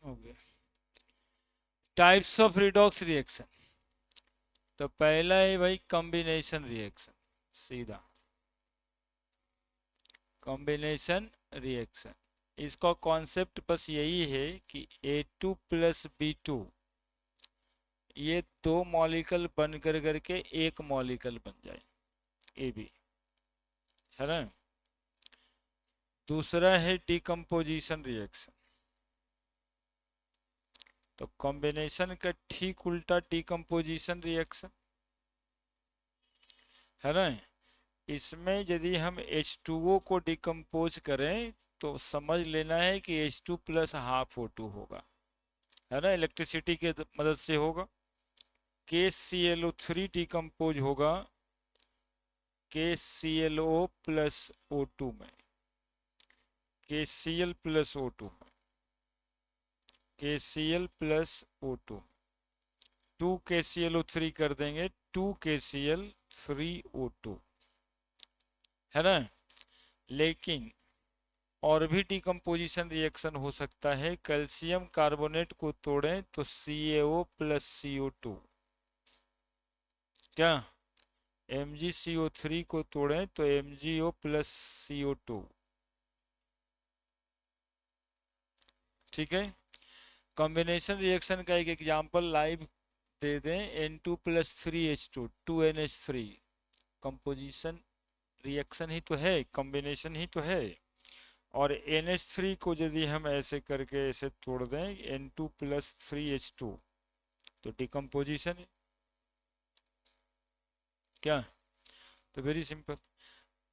हो गया। Types of redox reaction. तो पहला है भाई कॉम्बिनेशन रिएक्शन, सीधा कॉम्बिनेशन रिएक्शन। इसका कॉन्सेप्ट बस यही है कि A2 प्लस B2 ये दो मॉलिक्यूल बन कर करके एक मॉलिक्यूल बन जाए, AB, है ना। दूसरा है डिकम्पोजिशन रिएक्शन। तो कॉम्बिनेशन का ठीक उल्टा डिकम्पोजिशन रिएक्शन, है ना। इसमें यदि हम H2O को डिकम्पोज करें तो समझ लेना है कि H2 प्लस हाफ O2 होगा, है ना, इलेक्ट्रिसिटी के मदद से होगा। KClO3 डिकम्पोज होगा KClO प्लस O2 में, KCl प्लस O2 में, KCl प्लस O2, 2KClO3 कर देंगे 2KCl3O2, है ना। लेकिन और भी डिकम्पोजिशन रिएक्शन हो सकता है। कैल्शियम कार्बोनेट को तोड़ें तो CaO प्लस CO2, क्या MgCO3 को तोड़ें तो MgO प्लस CO2, ठीक है। कॉम्बिनेशन रिएक्शन का एक एग्जांपल लाइव दे दें, N2 plus 3H2 2NH3, composition reaction ही तो है, कॉम्बिनेशन ही तो है। और NH3 को यदि हम ऐसे करके ऐसे तोड़ दें N2 प्लस 3H2 तो डिकम्पोजिशन, क्या। तो वेरी सिंपल।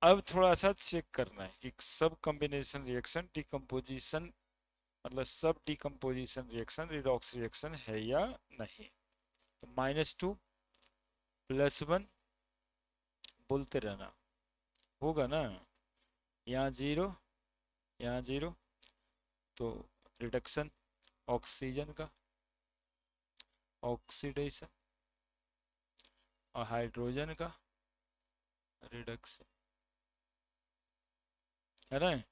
अब थोड़ा सा चेक करना है कि सब कॉम्बिनेशन रिएक्शन डिकम्पोजिशन, मतलब सब डिकम्पोजिशन रिएक्शन रिडॉक्स रिएक्शन है या नहीं। तो -2 +1 बोलते रहना, होगा ना। यहाँ 0, यहाँ 0, तो रिडक्शन ऑक्सीजन का, ऑक्सीडेशन, और हाइड्रोजन का रिडक्शन, है ना।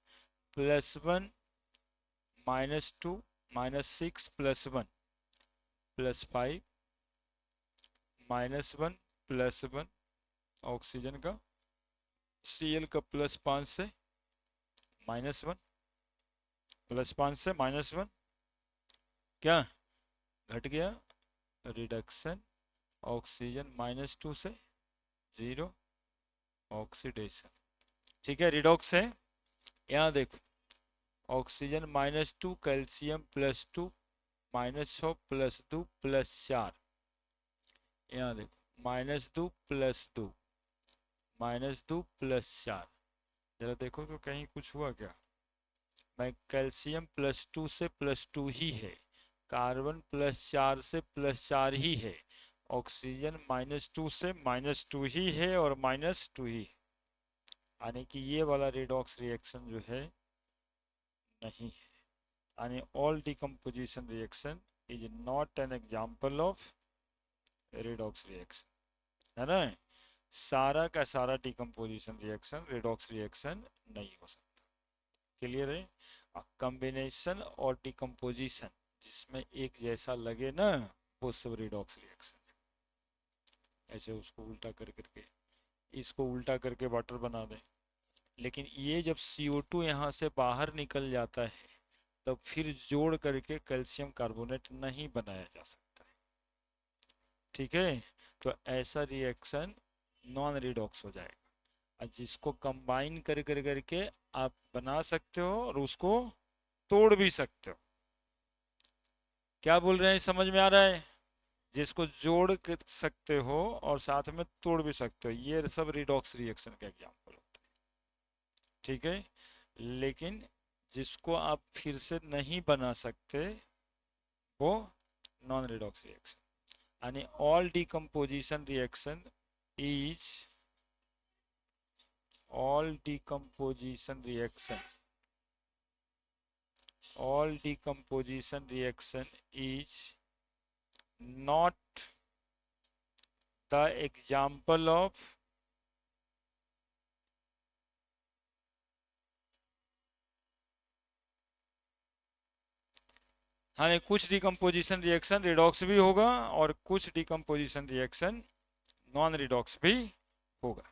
+1 -2 -6 +1 +5 -1 +1 ऑक्सीजन का, Cl का +5 से -1, +5 से -1, क्या घट गया, रिडक्शन ऑक्सीजन -2 से 0, ऑक्सीडेशन, ठीक है, रिडॉक्स है। यहाँ देखो ऑक्सीजन -2, कैल्शियम +2, -6 +2 +4, यहाँ देखो -2 +2 -2 +4, जरा देखो तो कहीं कुछ हुआ क्या। मैं कैल्शियम +2 से +2 ही है, कार्बन +4 से +4 ही है, ऑक्सीजन -2 से -2 ही है और -2 ही है, यानी कि ये वाला रिडॉक्स रिएक्शन जो है नहीं है, यानी all decomposition reaction is not an example of redox reaction, है ना। सारा का सारा डिकम्पोजिशन रिएक्शन रिडॉक्स रिएक्शन नहीं हो सकता, क्लियर है। कॉम्बिनेशन और डिकम्पोजिशन जिसमें एक जैसा लगे ना वो सब रिडॉक्स रिएक्शन, ऐसे उसको उल्टा कर करके इसको उल्टा करके वाटर बना दें। लेकिन ये जब CO2 यहाँ से बाहर निकल जाता है तब फिर जोड़ करके कैल्शियम कार्बोनेट नहीं बनाया जा सकता है, ठीक है। तो ऐसा रिएक्शन नॉन रिडॉक्स हो जाएगा, और जिसको कंबाइन कर कर करके आप बना सकते हो और उसको तोड़ भी सकते हो। क्या बोल रहे हैं, समझ में आ रहा है। जिसको जोड़ के सकते हो और साथ में तोड़ भी सकते हो, ये सब रिडॉक्स रिएक्शन का एग्जाम्पल होता है, ठीक है। लेकिन जिसको आप फिर से नहीं बना सकते वो नॉन रिडॉक्स रिएक्शन, यानी all decomposition reaction is all decomposition reaction all decomposition reaction is not the example of हाँ, कुछ डिकम्पोजिशन रिएक्शन रिडॉक्स भी होगा और कुछ डिकम्पोजिशन रिएक्शन नॉन रिडॉक्स भी होगा।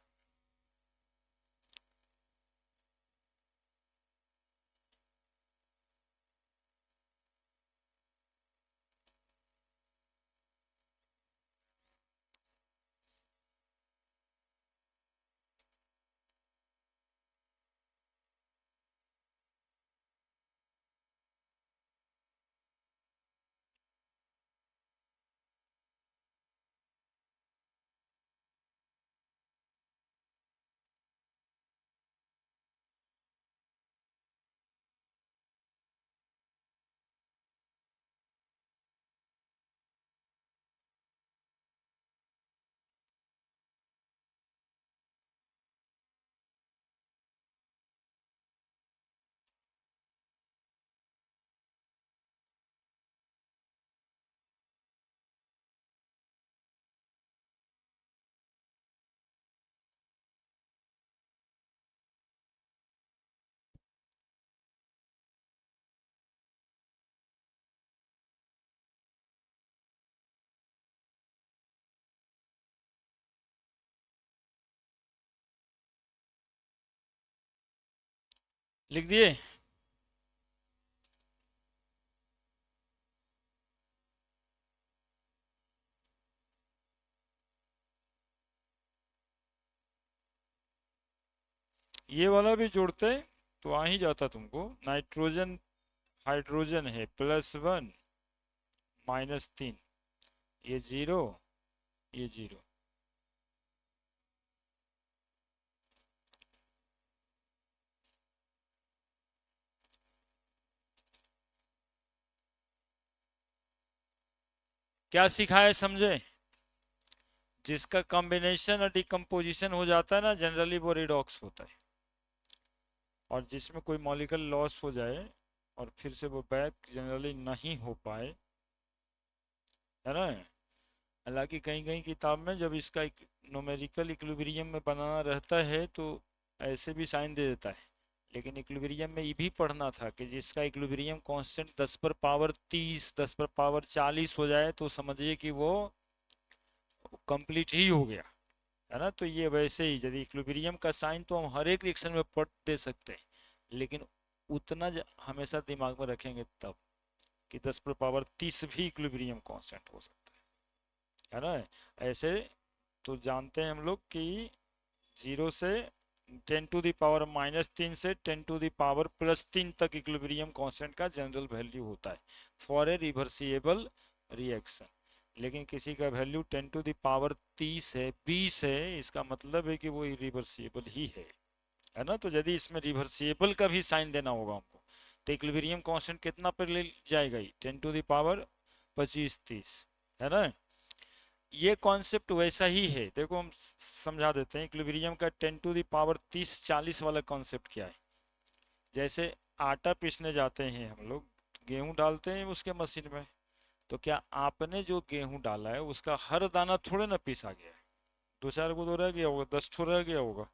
लिख दिए? ये वाला भी जोड़ते तो आ ही जाता तुमको। नाइट्रोजन हाइड्रोजन है +1 -3, ये 0, ये 0। क्या सिखाए समझे? जिसका कॉम्बिनेशन और डिकम्पोजिशन हो जाता है ना, जनरली वो रिडॉक्स होता है। और जिसमें कोई मॉलिक्यूल लॉस हो जाए और फिर से वो बैक जनरली नहीं हो पाए, है ना। हालांकि कहीं कहीं किताब में जब इसका न्यूमेरिकल इक्विलिब्रियम में बनाना रहता है तो ऐसे भी साइन दे देता है, लेकिन इक्विलिब्रियम में ये भी पढ़ना था कि जिसका इक्विलिब्रियम कांस्टेंट 10⁻30 10⁻40 हो जाए तो समझिए कि वो कंप्लीट ही हो गया, है ना। तो ये वैसे ही यदि इक्विलिब्रियम का साइन तो हम हर एक रिएक्शन में पढ़ दे सकते हैं, लेकिन उतना हमेशा दिमाग में रखेंगे तब कि 10⁻30 भी इक्विलिब्रियम कांस्टेंट हो सकता है ना। ऐसे तो जानते हैं हम लोग कि 0 से 10⁻³ से 10⁻+3 तक इक्विलिब्रियम कांस्टेंट का जनरल वैल्यू होता है फॉर ए रिवर्सिबल रिएक्शन। लेकिन किसी का वैल्यू 10⁻30 है, 20 है, इसका मतलब है कि वो इरिवर्सिबल ही है ना। तो यदि इसमें रिवर्सिबल का भी साइन देना होगा हमको तो इक्विलिब्रियम कांस्टेंट कितना पर ले जाएगा ही? 10⁻25-30, है ना। ये कॉन्सेप्ट वैसा ही है, देखो हम समझा देते हैं। इक्विलिब्रियम का 10⁻30-40 वाला कॉन्सेप्ट क्या है? जैसे आटा पीसने जाते हैं हम लोग, गेहूं डालते हैं उसके मशीन में, तो क्या आपने जो गेहूं डाला है उसका हर दाना थोड़े ना पीसा गया है? 2-4 को तो रह गया होगा, 10 ठो रह गया होगा,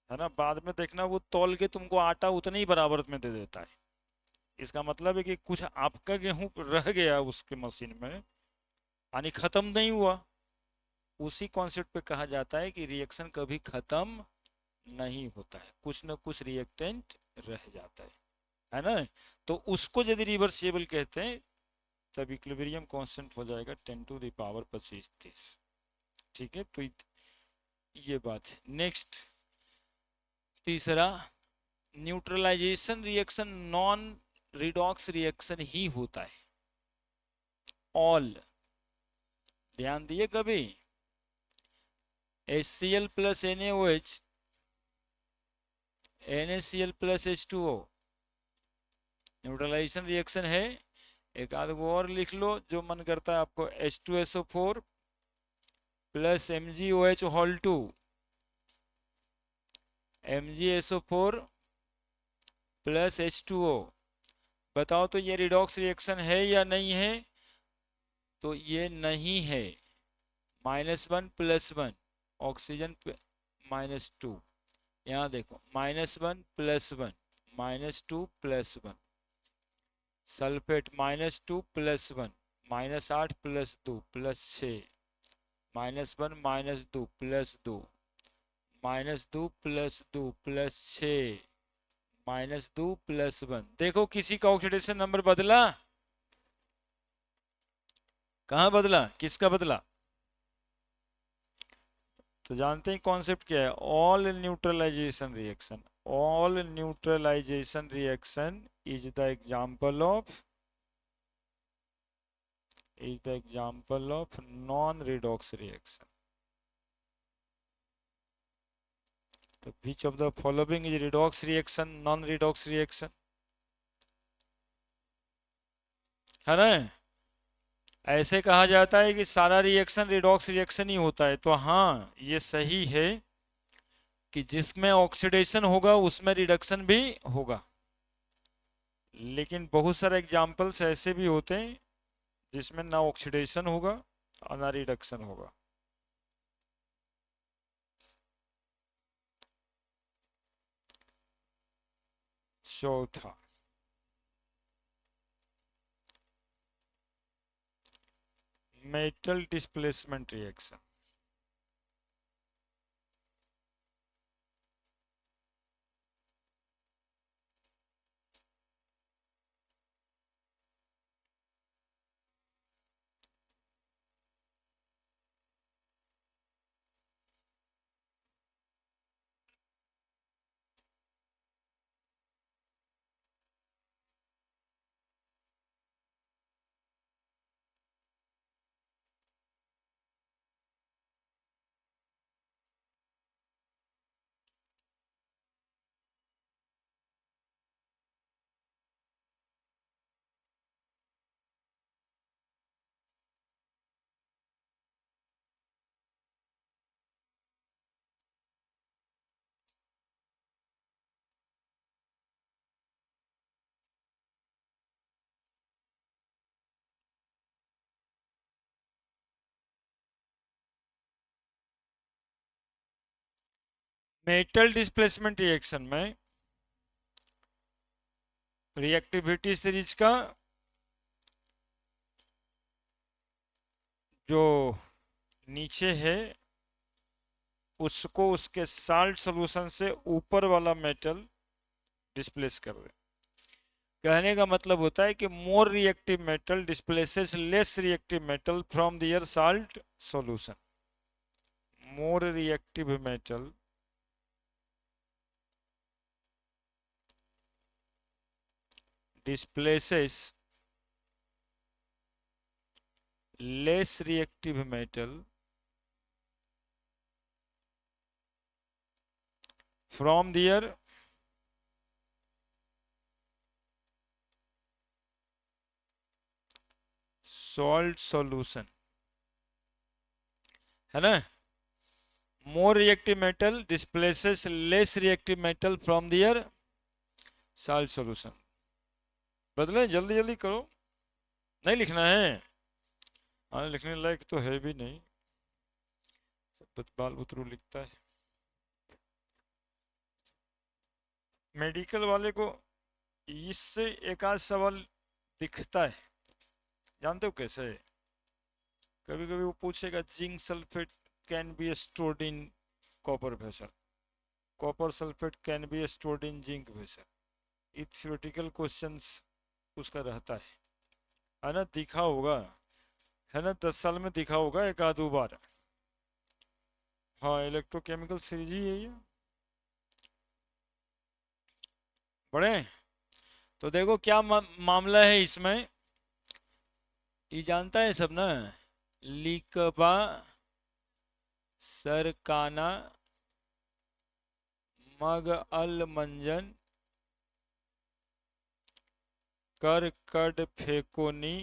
है ना। बाद में देखना वो तौल के तुमको आटा उतने ही बराबर में दे देता है। इसका मतलब है कि कुछ आपका गेहूं रह गया उसके मशीन में, यानी खत्म नहीं हुआ। उसी कॉन्सेप्ट पे कहा जाता है कि रिएक्शन कभी खत्म नहीं होता है, कुछ ना कुछ रिएक्टेंट रह जाता है ना। तो उसको यदि रिवर्सिबल कहते हैं तब इक्विलिब्रियम कांस्टेंट हो जाएगा 10⁻25-30। ठीक है, तो ये बात है। नेक्स्ट तीसरा, neutralization reaction non redox reaction ही होता है। ऑल ध्यान दिए कभी? HCl + NaOH NaCl + H2O neutralization reaction है। एक आध वो और लिख लो जो मन करता है आपको, H2SO4 + MgOH2 MgSO4 + H2O। बताओ तो ये रिडॉक्स रिएक्शन है या नहीं है? तो ये नहीं है। -1 + 1 ऑक्सीजन -2, यहाँ देखो -1 + 1 -2 + 1, सल्फेट -2 + 1 -8 + 2 + 6 -1 -2 + 2 -2 + 2 + 6 -2 + 1। देखो किसी का ऑक्सीडेशन नंबर बदला? कहाँ बदला? किसका बदला? तो जानते हैं कॉन्सेप्ट क्या है? All neutralization reaction. All neutralization reaction is the example of non redox reaction. तो which of the following is redox reaction, non redox reaction? है ना? ऐसे कहा जाता है कि सारा रिएक्शन रिडॉक्स रिएक्शन ही होता है, तो हाँ ये सही है कि जिसमें ऑक्सीडेशन होगा उसमें रिडक्शन भी होगा, लेकिन बहुत सारे एग्जाम्पल्स ऐसे भी होते हैं जिसमें ना ऑक्सीडेशन होगा और ना रिडक्शन होगा। चौथा, metal displacement reaction. Metal displacement reaction में रिएक्टिविटी सीरीज का जो नीचे है उसको उसके साल्ट सॉल्यूशन से ऊपर वाला मेटल डिस्प्लेस कर दे। कहने का मतलब होता है कि more reactive metal displaces less reactive metal from their salt solution. More reactive metal displaces less reactive metal from their salt solution, है ना? more reactive metal displaces less reactive metal from their salt solution। बदले, जल्दी जल्दी करो, नहीं लिखना है। हाँ, लिखने लायक तो है भी नहीं, बाल बुतरू लिखता है। मेडिकल वाले को इससे एक आध सवाल दिखता है, जानते हो कैसे? कभी कभी वो पूछेगा zinc sulphate can be stored in copper vessel, copper sulphate can be stored in zinc vessel. ये थ्योरेटिकल क्वेश्चंस उसका रहता है ना? दिखा होगा, है ना? 10 साल में दिखा होगा एक आध दो बार। हाँ, इलेक्ट्रोकेमिकल सीरीज ही है ये। बड़े तो देखो क्या मामला है इसमें, ये जानता है सब ना? लिकबा, सरकाना, मग अल मंजन, कर कड फेकोनी,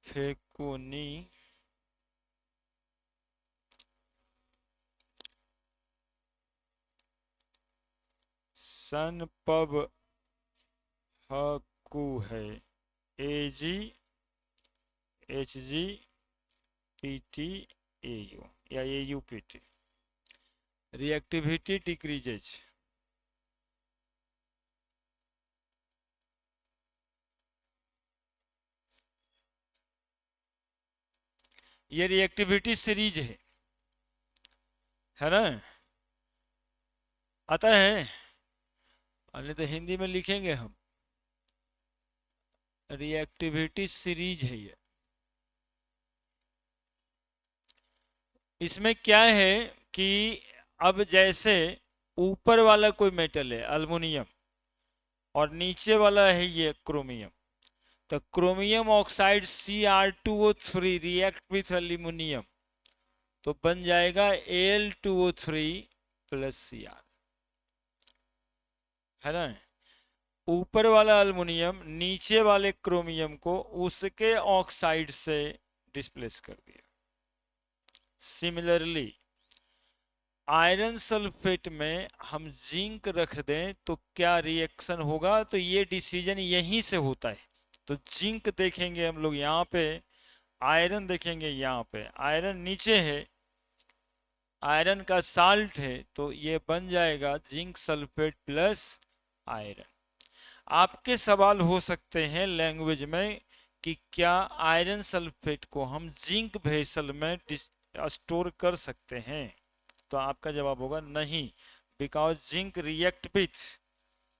फेकोनी, सन पब हकू है, AG HG PT AU या AUPT। रिएक्टिविटी डिक्रीजेज, ये रिएक्टिविटी सीरीज है ना, आता है, नहीं तो हिंदी में लिखेंगे हम, रिएक्टिविटी सीरीज है ये। इसमें क्या है कि अब जैसे ऊपर वाला कोई मेटल है अल्युमिनियम और नीचे वाला है ये क्रोमियम, तो chromium oxide Cr2O3 react with aluminium तो बन जाएगा Al2O3 प्लस Cr, है ना। ऊपर वाला अल्युमिनियम नीचे वाले क्रोमियम को उसके ऑक्साइड से डिस्प्लेस कर दिया। सिमिलरली आयरन सल्फेट में हम जिंक रख दें तो क्या रिएक्शन होगा, तो ये डिसीजन यहीं से होता है। तो जिंक देखेंगे हम लोग यहाँ पे, आयरन देखेंगे यहाँ पे, आयरन नीचे है, आयरन का साल्ट है, तो ये बन जाएगा जिंक सल्फेट प्लस आयरन। आपके सवाल हो सकते हैं लैंग्वेज में कि क्या आयरन सल्फेट को हम जिंक वेसल में स्टोर कर सकते हैं, तो आपका जवाब होगा नहीं, because zinc react with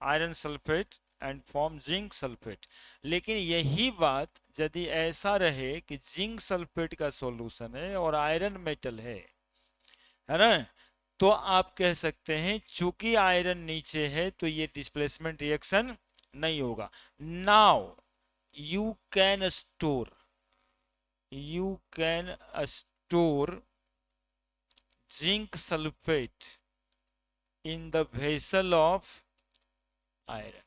iron sulphate and form zinc sulphate. लेकिन यही बात यदि ऐसा रहे कि जिंक सल्फेट का सॉल्यूशन है और आयरन मेटल है ना, तो आप कह सकते हैं चूंकि आयरन नीचे है तो ये डिस्प्लेसमेंट रिएक्शन नहीं होगा। Now you can store, you can store zinc sulfate in the vessel of iron,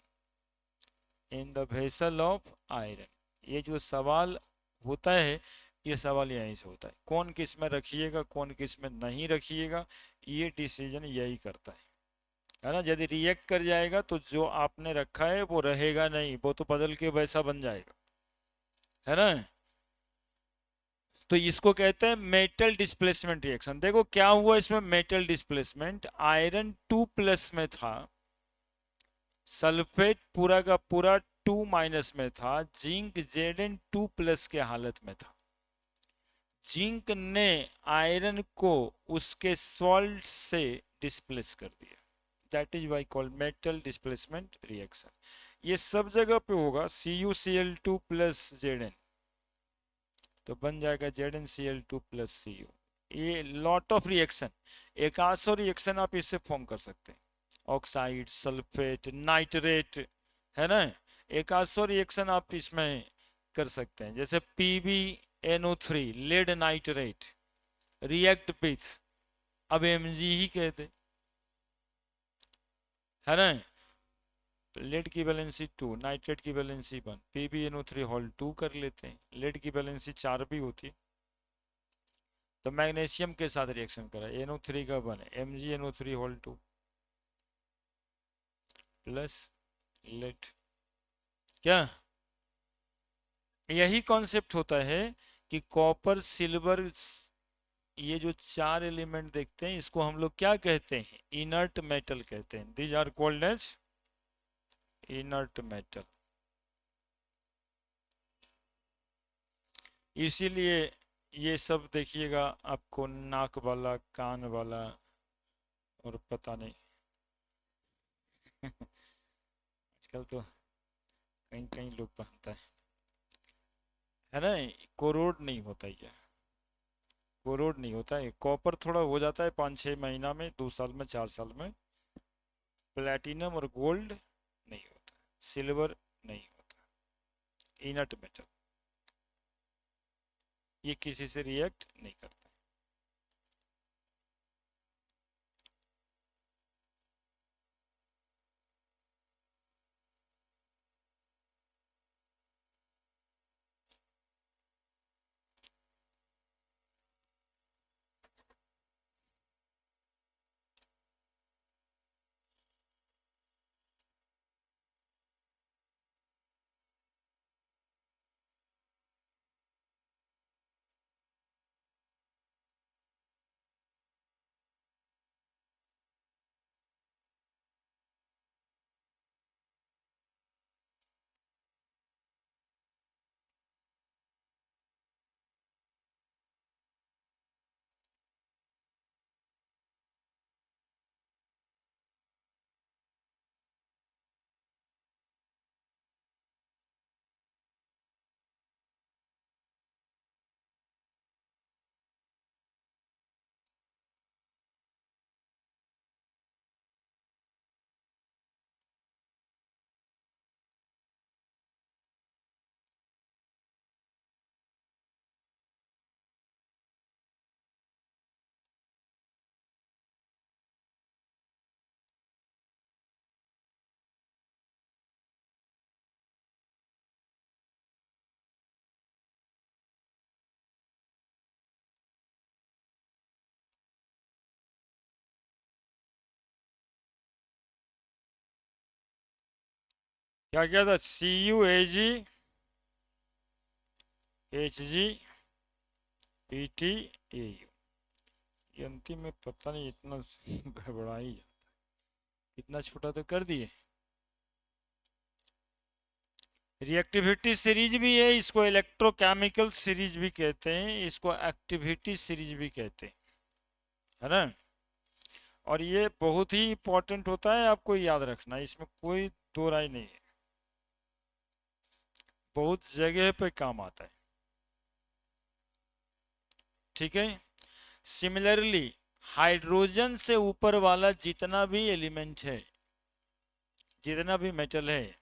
in the vessel of iron। ये जो सवाल होता है ये सवाल यहीं से होता है, कौन किस में रखिएगा कौन किस में नहीं रखिएगा, ये डिसीजन यही करता है ना। यदि रिएक्ट कर जाएगा तो जो आपने रखा है वो रहेगा नहीं, वो तो बदल के वैसा बन जाएगा, है ना। तो इसको कहते हैं मेटल डिस्प्लेसमेंट रिएक्शन। देखो क्या हुआ इसमें, मेटल डिस्प्लेसमेंट, आयरन 2+ में था, सल्फेट पूरा का पूरा 2- में था, जिंक Zn2+ के हालत में था। जिंक ने आयरन को उसके सॉल्ट से डिस्प्लेस कर दिया, that is why called metal displacement reaction. ये सब जगह पे होगा, CuCl2+ Zn तो बन जाएगा ZnCl2+ Cu। ये लॉट ऑफ रिएक्शन, एक आसो रिएक्शन आप इससे फॉर्म कर सकते हैं, ऑक्साइड सल्फेट नाइट्रेट, है ना। एक आसो रिएक्शन आप इसमें कर सकते हैं, जैसे PbNO3 lead nitrate react with, अब Mg ही कहते, है ना। लेड की वैलेंसी 2, नाइट्रेट की वैलेंसी 1, PbNO3 होल 2 कर लेते हैं, लेड की वैलेंसी 4 भी होती, तो मैग्नीशियम के साथ रिएक्शन करा, NO3 का 1 MgNO3 होल 2 प्लस लेड, क्या यही कॉन्सेप्ट होता है कि कॉपर सिल्वर, ये जो 4 एलिमेंट देखते हैं इसको हम लोग क्या कहते हैं, इनर्ट मेटल कहते हैं, these are called as inert metal. इसीलिए ये सब देखिएगा आपको नाक वाला कान वाला और पता नहीं आजकल तो कहीं कहीं लोग पहनता है ना, कोरोड नहीं होता ये, कोरोड नहीं होता है, कॉपर थोड़ा हो जाता है 5-6 महीना में, 2 साल में 4 साल में, प्लेटिनम और गोल्ड नहीं होता, सिल्वर नहीं होता, इनर्ट मेटल, ये किसी से रिएक्ट नहीं करता। क्या क्या था, CUAGHGPTAU, ये अंतिम में पता नहीं इतना गड़बड़ा ही जाता है। इतना छोटा तो कर दिए। रिएक्टिविटी सीरीज भी है, इसको इलेक्ट्रोकेमिकल सीरीज भी कहते हैं, इसको एक्टिविटी सीरीज भी कहते हैं, है ना। और ये बहुत ही इंपॉर्टेंट होता है, आपको याद रखना, इसमें कोई दो राय नहीं है, बहुत जगह पे काम आता है। ठीक है। सिमिलरली हाइड्रोजन से ऊपर वाला जितना भी एलिमेंट है, जितना भी मेटल है,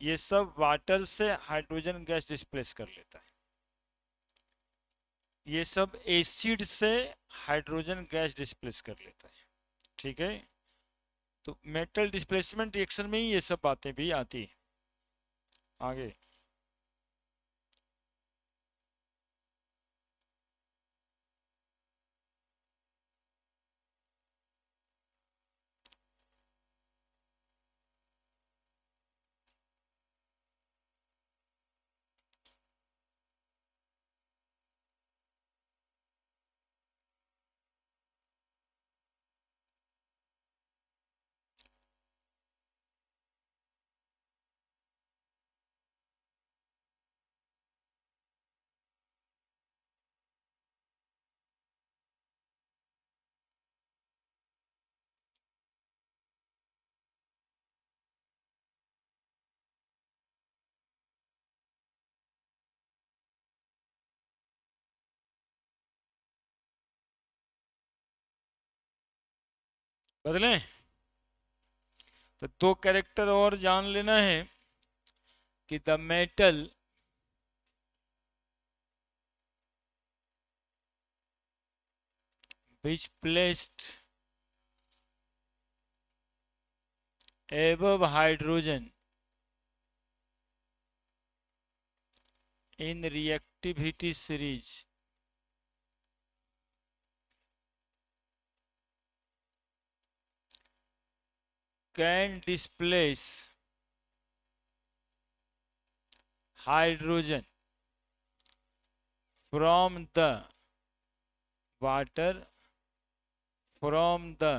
ये सब वाटर से हाइड्रोजन गैस डिस्प्लेस कर लेता है। ये सब एसिड से हाइड्रोजन गैस डिस्प्लेस कर लेता है। ठीक है। तो मेटल डिस्प्लेसमेंट रिएक्शन में ही ये सब बातें भी आती है। आगे बदलें, तो दो कैरेक्टर और जान लेना है कि the metal which placed above hydrogen in reactivity series can displace hydrogen from the water from the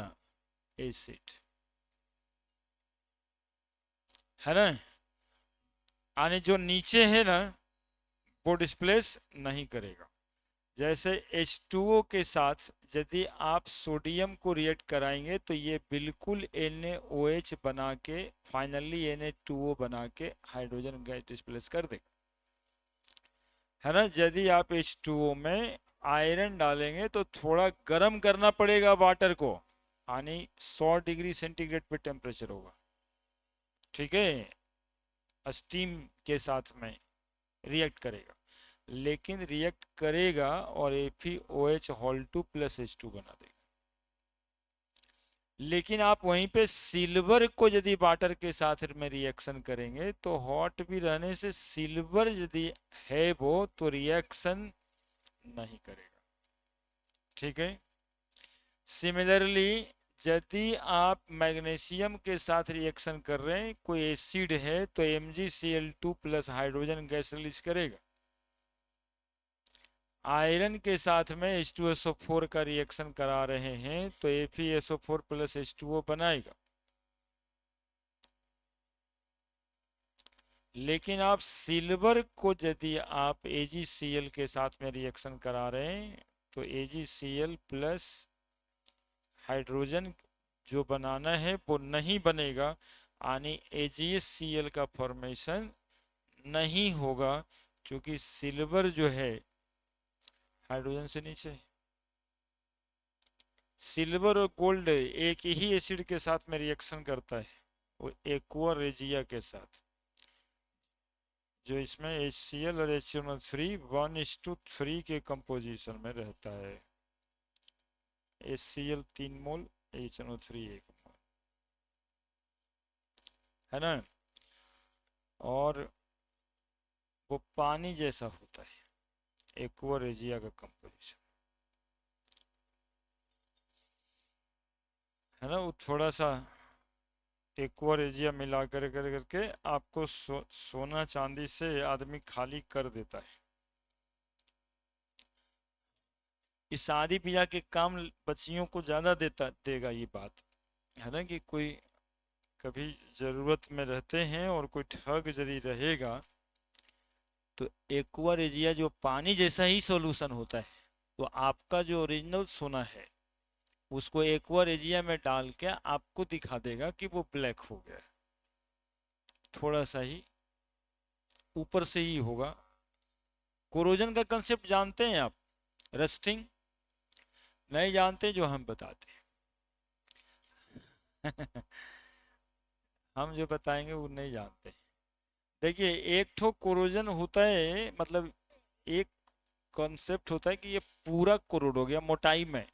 acid, है ना। यानी जो नीचे है ना, वो डिस्प्लेस नहीं करेगा। जैसे H2O के साथ यदि आप सोडियम को रिएक्ट कराएंगे तो ये बिल्कुल NaOH बना के फाइनली Na2O बना के हाइड्रोजन गैस डिस्प्लेस कर देगा, है ना। यदि आप H2O में आयरन डालेंगे तो थोड़ा गर्म करना पड़ेगा वाटर को, यानी 100 डिग्री सेंटीग्रेड पे टेम्परेचर होगा। ठीक है। स्टीम के साथ में रिएक्ट करेगा, लेकिन रिएक्ट करेगा और FeOH होल 2 प्लस H2 बना देगा। लेकिन आप वहीं पे सिल्वर को यदि वाटर के साथ में रिएक्शन करेंगे तो हॉट भी रहने से सिल्वर यदि है वो तो रिएक्शन नहीं करेगा। ठीक है। सिमिलरली यदि आप मैग्नीशियम के साथ रिएक्शन कर रहे हैं, कोई एसिड है, तो MgCl2 plus hydrogen gas release करेगा। आयरन के साथ में H2SO4 का रिएक्शन करा रहे हैं तो FeSO4 प्लस H2O बनाएगा। लेकिन आप सिल्वर को यदि आप AgCl के साथ में रिएक्शन करा रहे हैं तो AgCl प्लस हाइड्रोजन जो बनाना है वो नहीं बनेगा, यानी AgCl का फॉर्मेशन नहीं होगा, क्योंकि सिल्वर जो है हाइड्रोजन से नीचे। सिल्वर और गोल्ड एक ही एसिड के साथ में रिएक्शन करता है, वो एक्वा रेजिया के साथ, जो इसमें HCl और HNO3 1:3 के कंपोजिशन में रहता है। HCl 3 मोल, HNO3 1 मोल, है ना। और वो पानी जैसा होता है, एक्वा रेजिया का कंपोजिशन, है ना। वो थोड़ा सा एक्वा एरिया मिला कर करके आपको सोना चांदी से आदमी खाली कर देता है। इस शादी ब्याह के काम बच्चियों को ज्यादा देगा ये बात है ना, कि कोई कभी जरूरत में रहते हैं और कोई ठग यदि रहेगा तो एक्वा रेजिया जो पानी जैसा ही सॉल्यूशन होता है, तो आपका जो ओरिजिनल सोना है उसको एक्वा रेजिया में डाल के आपको दिखा देगा कि वो ब्लैक हो गया, थोड़ा सा ही ऊपर से ही होगा। कोरोजन का कंसेप्ट जानते हैं आप? रस्टिंग नहीं जानते, जो हम बताते हैं हम जो बताएंगे वो नहीं जानते। देखिए एक ठो कोरोजन होता है, मतलब एक कॉन्सेप्ट होता है कि ये पूरा कोरोड हो गया मोटाई में,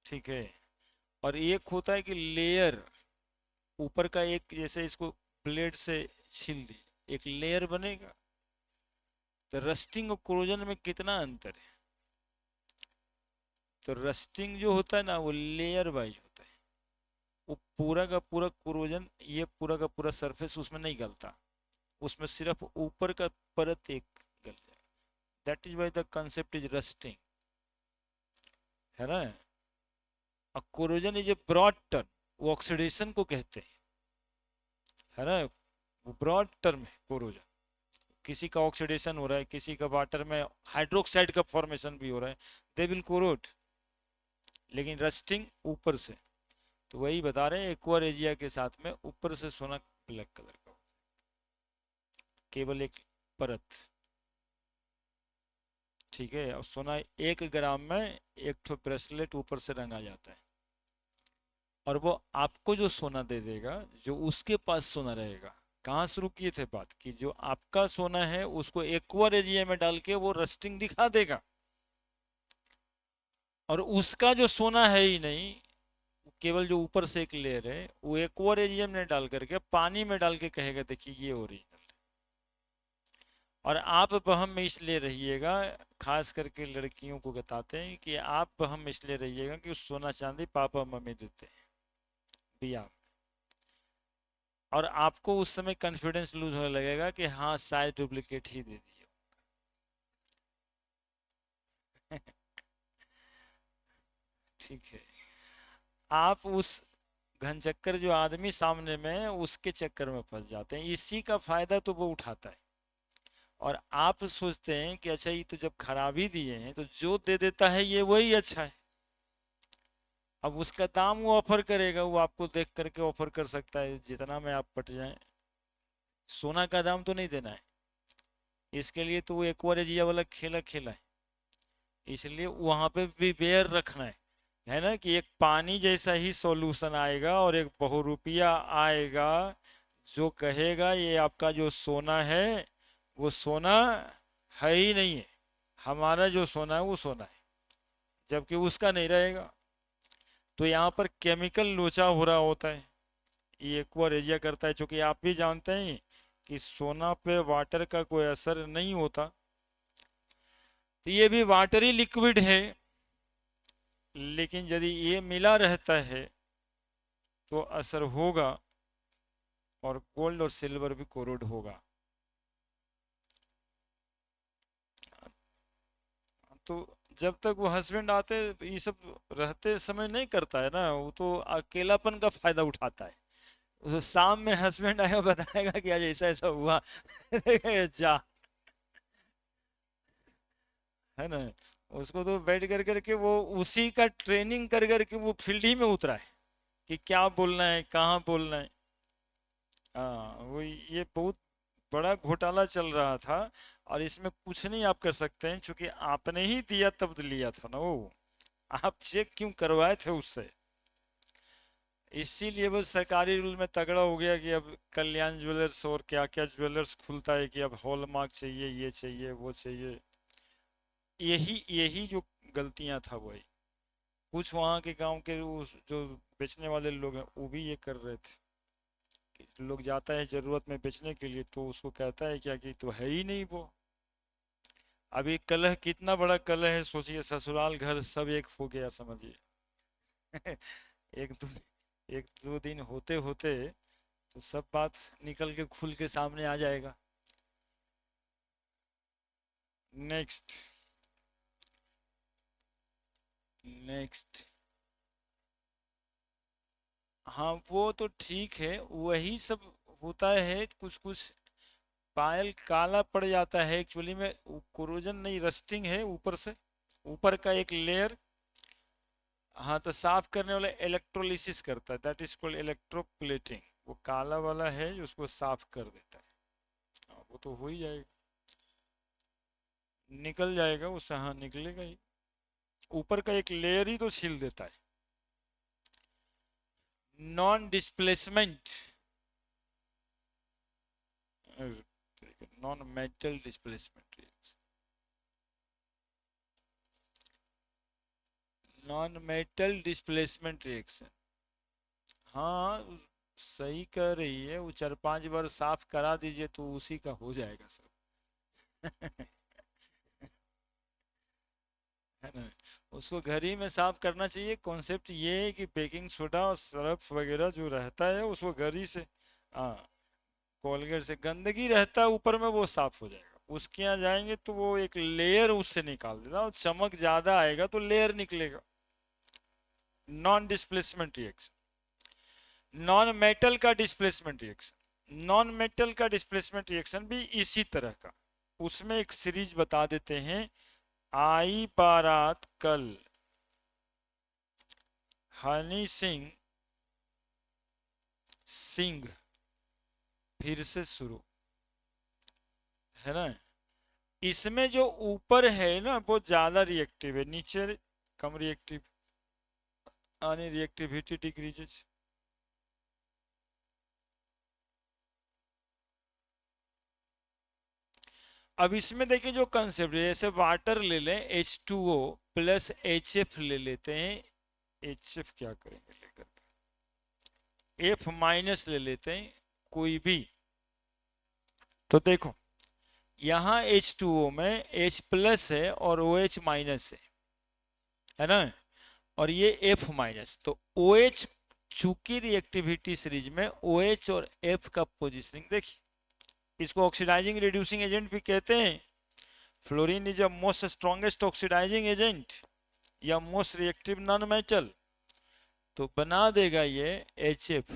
ठीक है। और एक होता है कि लेयर, ऊपर का एक, जैसे इसको ब्लेड से छील दी एक लेयर बनेगा। तो रस्टिंग और कोरोजन में कितना अंतर है? तो रस्टिंग जो होता है ना वो लेयर वाइज होता है, वो पूरा का पूरा कोरोजन, ये पूरा का पूरा सरफेस उसमें नहीं गलता, उसमें सिर्फ ऊपर का परत एक गल जाए। That is why the concept is rusting, है ना। Corrosion is a broad term, वो ऑक्सीडेशन को कहते हैं, है ना। वो ब्रॉड टर्म है कोरोजन। किसी का ऑक्सीडेशन हो रहा है, किसी का वाटर में हाइड्रोक्साइड का फॉर्मेशन भी हो रहा है, दे विल कोरोड। लेकिन रस्टिंग ऊपर से, तो वही बता रहे हैं एक्वा रेजिया के साथ में ऊपर से सोना ब्लैक कलर का, केवल एक परत, ठीक है। और सोना 1 ग्राम में एक ठो ब्रेसलेट ऊपर से रंगा जाता है, और वो आपको जो सोना दे देगा जो उसके पास सोना रहेगा। कहाँ शुरू किए थे बात कि जो आपका सोना है उसको एक्वा रेजिया में डाल के वो रस्टिंग दिखा देगा, और उसका जो सोना है ही नहीं, केवल जो ऊपर से एक लेयर है, वो एक्वा रेजियम में डाल करके पानी में डाल के कहेगा देखिए ये ओरिजिनल। और आप वहम में इसलिए रहिएगा, खास करके लड़कियों को बताते हैं कि आप वहम में इसलिए रहिएगा कि सोना चांदी पापा मम्मी देते हैं बिया, और आपको उस समय कॉन्फिडेंस लूज होने लगेगा कि हाँ शायद डुप्लीकेट ही दे दिए ठीक है। आप उस घनचक्कर जो आदमी सामने में है उसके चक्कर में फंस जाते हैं, इसी का फायदा तो वो उठाता है। और आप सोचते हैं कि अच्छा ये तो जब खराबी दिए हैं तो जो दे देता है ये वही अच्छा है। अब उसका दाम वो ऑफर करेगा, वो आपको देख करके ऑफर कर सकता है जितना में आप पट जाए, सोना का दाम तो नहीं देना है। इसके लिए तो वो एक्वारेजिया वाला खेला खेला है, इसलिए वहां पे भी बेयर रखना है ना, कि एक पानी जैसा ही सॉल्यूशन आएगा और एक बहुरूपिया आएगा जो कहेगा ये आपका जो सोना है वो सोना है ही नहीं है, हमारा जो सोना है वो सोना है, जबकि उसका नहीं रहेगा। तो यहाँ पर केमिकल लोचा हो रहा होता है, ये एक्वारेजिया करता है। चूंकि आप भी जानते हैं कि सोना पे वाटर का कोई असर नहीं होता, तो ये भी वाटरी लिक्विड है, लेकिन यदि ये मिला रहता है तो असर होगा, और गोल्ड और सिल्वर भी कोरोड होगा। तो जब तक वो हस्बैंड आते ये सब रहते समय नहीं करता है ना, वो तो अकेलापन का फायदा उठाता है। तो शाम में हस्बैंड आएगा बताएगा कि आज ऐसा ऐसा हुआ जा, है ना। उसको तो बैठ कर करके वो उसी का ट्रेनिंग कर करके वो फील्ड ही में उतरा है कि क्या बोलना है कहाँ बोलना है। हाँ वो ये बहुत बड़ा घोटाला चल रहा था, और इसमें कुछ नहीं आप कर सकते हैं क्योंकि आपने ही दिया तब लिया था ना वो, आप चेक क्यों करवाए थे उससे। इसीलिए बस सरकारी रूल में तगड़ा हो गया कि अब कल्याण ज्वेलर्स और क्या क्या ज्वेलर्स खुलता है कि अब हॉलमार्क चाहिए, ये चाहिए वो चाहिए। यही यही जो गलतियां था वही, कुछ वहाँ के गांव के जो बेचने वाले लोग हैं वो भी ये कर रहे थे कि लोग जाता है जरूरत में बेचने के लिए तो उसको कहता है क्या कि तो है ही नहीं वो। अब एक कलह, कितना बड़ा कलह है सोचिए, ससुराल घर सब एक हो गया समझिए एक एक दो दिन होते होते तो सब बात निकल के खुल के सामने आ जाएगा। नेक्स्ट। नेक्स्ट। हाँ वो तो ठीक है, वही सब होता है कुछ कुछ। पायल काला पड़ जाता है एक्चुअली में, कोरोजन नहीं, रस्टिंग है ऊपर से, ऊपर का एक लेयर। हाँ तो साफ करने वाला इलेक्ट्रोलिसिस करता है, दैट इज कॉल्ड इलेक्ट्रोप्लेटिंग। वो काला वाला है जो उसको साफ कर देता है। हाँ, वो तो हो ही जाएगा, निकल जाएगा उससे, हाँ निकलेगा ही। ऊपर का एक लेयर ही तो छील देता है। Non displacement, non metal displacement, non metal displacement reaction. हाँ सही कह रही है, वो 4-5 बार साफ करा दीजिए तो उसी का हो जाएगा सब। है ना। उसको घर ही में साफ करना चाहिए। कॉन्सेप्ट ये है कि बेकिंग सोडा और सर्फ वगैरह जो रहता है उसको घर ही से, हाँ, कोलगेट से गंदगी रहता है ऊपर में वो साफ हो जाएगा। उसके यहाँ जाएंगे तो वो एक लेयर उससे निकाल देगा, और चमक ज्यादा आएगा तो लेयर निकलेगा। Non displacement reaction. Non metal का डिस्प्लेसमेंट रिएक्शन, नॉन मेटल का डिस्प्लेसमेंट रिएक्शन भी इसी तरह का। उसमें एक सीरीज बता देते हैं। आई बारात कल, हनी सिंह, सिंह, फिर से शुरू, है ना। इसमें जो ऊपर है ना वो ज्यादा रिएक्टिव है, नीचे कम रिएक्टिव, यानी रिएक्टिविटी डिक्रीजेस। अब इसमें देखिए जो कंसेप्ट है, जैसे वाटर ले लें H2O प्लस HF ले लेते हैं। HF क्या करेंगे लेकर के, F माइनस ले लेते हैं कोई भी। तो देखो यहाँ H2O में H प्लस है और OH माइनस है ना। और ये F माइनस, तो OH, चूंकि रिएक्टिविटी सीरीज में OH और F का पोजिशनिंग देखिए, इसको ऑक्सीडाइजिंग रिड्यूसिंग एजेंट भी कहते हैं। Fluorine is a most strongest oxidizing agent या मोस्ट रिएक्टिव नॉन मेटल। तो बना देगा ये HF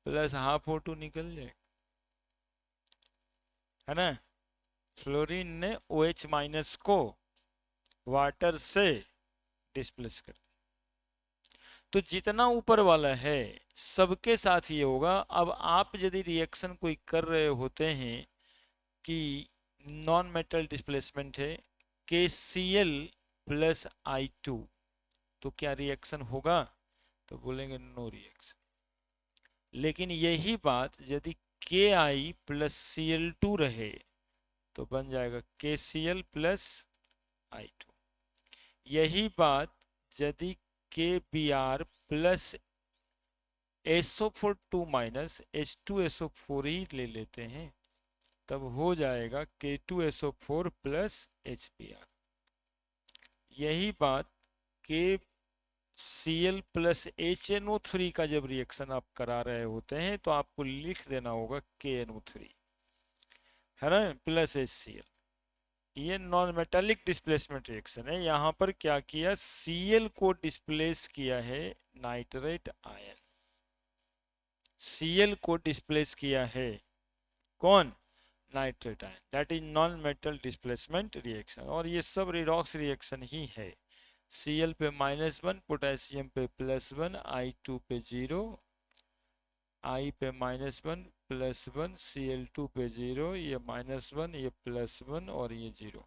प्लस हाफ O2 निकल जाएगा, है ना। फ्लोरीन ने OH माइनस को वाटर से डिस्प्लेस कर, तो जितना ऊपर वाला है सबके साथ ये होगा। अब आप यदि रिएक्शन कोई कर रहे होते हैं कि नॉन मेटल डिस्प्लेसमेंट है, KCl प्लस I2, तो क्या रिएक्शन होगा, तो बोलेंगे नो रिएक्शन। लेकिन यही बात यदि Ki प्लस Cl2 रहे तो बन जाएगा KCl प्लस I2। यही बात यदि KBr plus SO4 2 minus H2SO4 ही ले लेते हैं तब हो जाएगा K2SO4 प्लस HBr। यही बात के Cl प्लस HNO3 का जब रिएक्शन आप करा रहे होते हैं तो आपको लिख देना होगा KNO3, है ना, प्लस HCl। ये नॉन मेटालिक डिस्प्लेसमेंट रिएक्शन है। यहां पर क्या किया, Cl को डिस्प्लेस किया है नाइट्रेट आयन, Cl को डिस्प्लेस किया है कौन, nitrate ion, that is non metal displacement reaction. और ये सब रिडॉक्स रिएक्शन ही है। Cl पे -1, पोटेशियम पे +1, I2 पे 0, I पे -1 +1, Cl2 पे 0, ये -1 ये +1 और ये 0।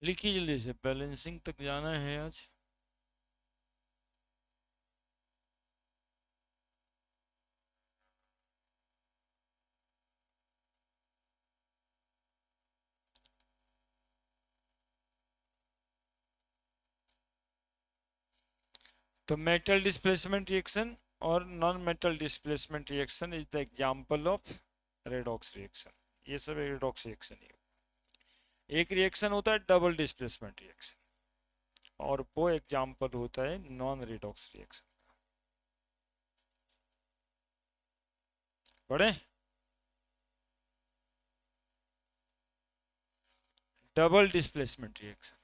लिखिए जल्दी से, बैलेंसिंग तक जाना है आज। तो मेटल डिस्प्लेसमेंट रिएक्शन और non metal displacement reaction is the example of redox reaction. ये सब रेडॉक्स रिएक्शन ही है। एक रिएक्शन होता है डबल डिस्प्लेसमेंट रिएक्शन, और वो एग्जांपल होता है नॉन रेडॉक्स रिएक्शन। पढ़े? डबल डिस्प्लेसमेंट रिएक्शन,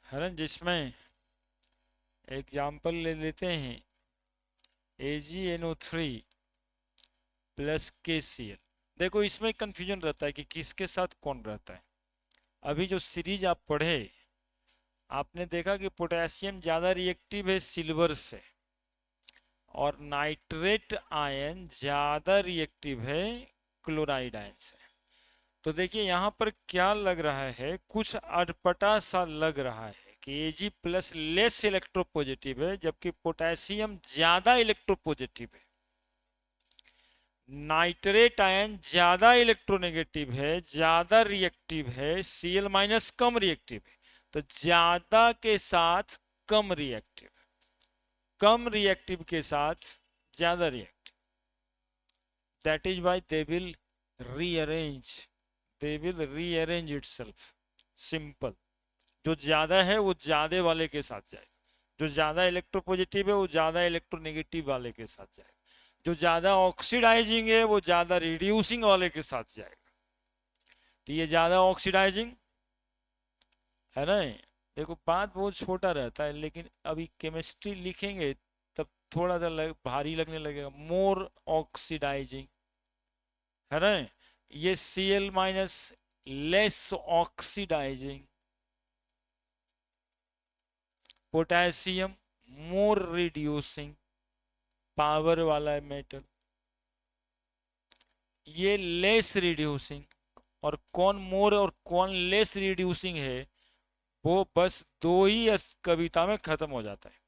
है ना, जिसमें एग्जाम्पल ले लेते हैं AgNO3 प्लस KCl। देखो इसमें कंफ्यूजन रहता है कि किसके साथ कौन रहता है। अभी जो सीरीज आप पढ़े, आपने देखा कि पोटेशियम ज़्यादा रिएक्टिव है सिल्वर से, और नाइट्रेट आयन ज़्यादा रिएक्टिव है क्लोराइड आयन से। तो देखिए यहाँ पर क्या लग रहा है, कुछ अटपटा सा लग रहा है कि Ag प्लस लेस इलेक्ट्रोपॉजिटिव है, जबकि पोटेशियम ज़्यादा इलेक्ट्रोपॉजिटिव है। नाइट्रेट आयन ज़्यादा इलेक्ट्रोनेगेटिव है, ज़्यादा रिएक्टिव है, Cl माइनस कम रिएक्टिव है। तो ज़्यादा के साथ कम रिएक्टिव, कम रिएक्टिव के साथ ज़्यादा reactive. That is why they will rearrange, they will rearrange itself. Simple. जो ज़्यादा है वो ज़्यादा वाले के साथ जाएगा, जो ज़्यादा इलेक्ट्रोपॉजिटिव है वो ज़्यादा इलेक्ट्रोनेगेटिव वाले के साथ जाएगा, जो ज़्यादा ऑक्सीडाइजिंग है वो ज़्यादा रिड्यूसिंग वाले के साथ जाएगा। तो ये ज़्यादा ऑक्सीडाइजिंग है ना। देखो बात बहुत छोटा रहता है, लेकिन अभी केमिस्ट्री लिखेंगे तब थोड़ा सा भारी लगने लगेगा। मोर ऑक्सीडाइजिंग, है ना। ये Cl minus less oxidizing, potassium more reducing power वाला है मेटल, ये लेस रिड्यूसिंग। और कौन मोर और कौन लेस रिड्यूसिंग है वो बस दो ही कविता में खत्म हो जाता है।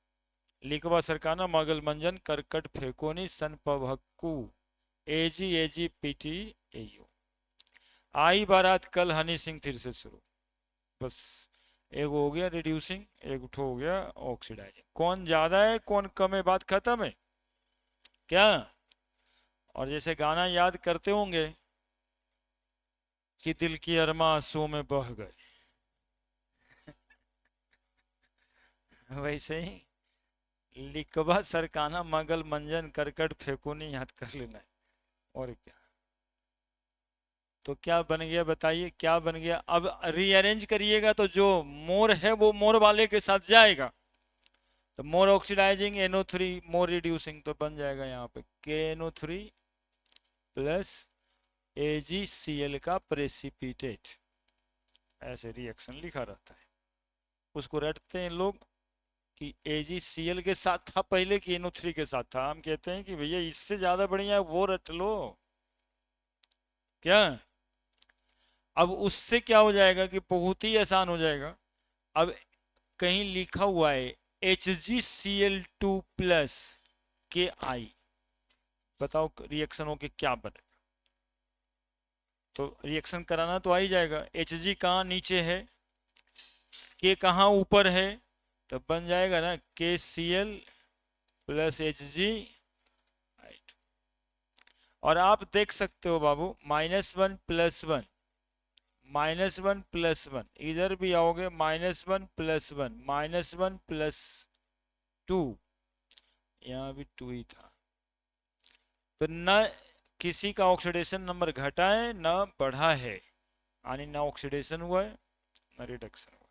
लिखवा सरकाना मगल मंजन करकट फेकोनी सन पभक्कू एजी एजी पीटी एयू। आई बारात कल हनी सिंह फिर से शुरू। बस एक हो गया रिड्यूसिंग, एक उठो हो गया ऑक्सीडाइजिंग। कौन ज्यादा है कौन कम है, बात खत्म है क्या। और जैसे गाना याद करते होंगे कि दिल की अरमा आंसुओं में बह गए, वैसे ही लिखवा सरकाना मगल मंजन करकट फेकुनी याद कर लेना है। और क्या, तो क्या बन गया बताइए, क्या बन गया। अब रीअरेंज करिएगा तो जो मोर है वो मोर वाले के साथ जाएगा, तो मोर ऑक्सीडाइजिंग NO3 मोर रिड्यूसिंग, तो बन जाएगा यहाँ पे KNO3 प्लस AgCl का प्रेसिपिटेट। ऐसे रिएक्शन लिखा रहता है, उसको रटते हैं लोग कि AgCl के साथ था पहले कि NO3 के साथ था। हम कहते हैं कि भैया इससे ज्यादा बढ़िया वो रट लो क्या। अब उससे क्या हो जाएगा कि बहुत ही आसान हो जाएगा। अब कहीं लिखा हुआ है HgCl2 प्लस Ki, बताओ रिएक्शन हो के क्या बनेगा। तो रिएक्शन कराना तो आ ही जाएगा। Hg कहाँ नीचे है, K कहाँ ऊपर है, तो बन जाएगा ना KCl प्लस Hg। और आप देख सकते हो बाबू -1 +1 -1 +1, इधर भी आओगे -1 +1 -1 +2, यहाँ भी 2 ही था। तो न किसी का ऑक्सीडेशन नंबर घटा है न बढ़ा है, यानी ना ऑक्सीडेशन हुआ है न रिडक्शन हुआ,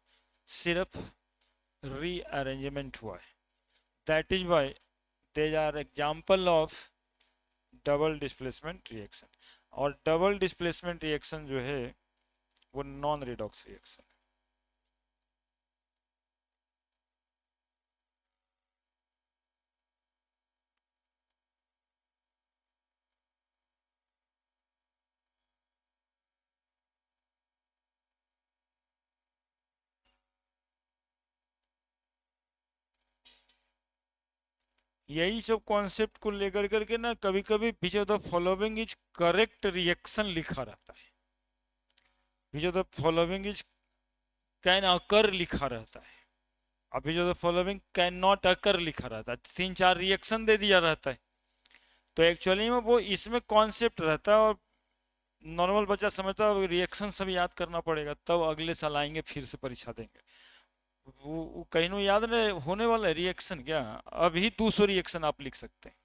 सिर्फ रीअरेंजमेंट हुआ है। That is why there are example of double displacement reaction. और डबल डिस्प्लेसमेंट रिएक्शन जो है वो नॉन रिडॉक्स रिएक्शन। यही सब कॉन्सेप्ट को लेकर करके ना कभी कभी विच of the following is correct reaction लिखा रहता है, which of the following is can occur लिखा रहता है, अभी जो फॉलोइंग कैन नॉट अकर लिखा रहता है, 3-4 रिएक्शन दे दिया रहता है। तो एक्चुअली में वो इसमें कॉन्सेप्ट रहता है, और नॉर्मल बच्चा समझता है रिएक्शन सब याद करना पड़ेगा तब अगले साल आएंगे फिर से परीक्षा देंगे। वो कहीं नो याद नहीं होने वाला है रिएक्शन, क्या अभी 200 रिएक्शन आप लिख सकते हैं।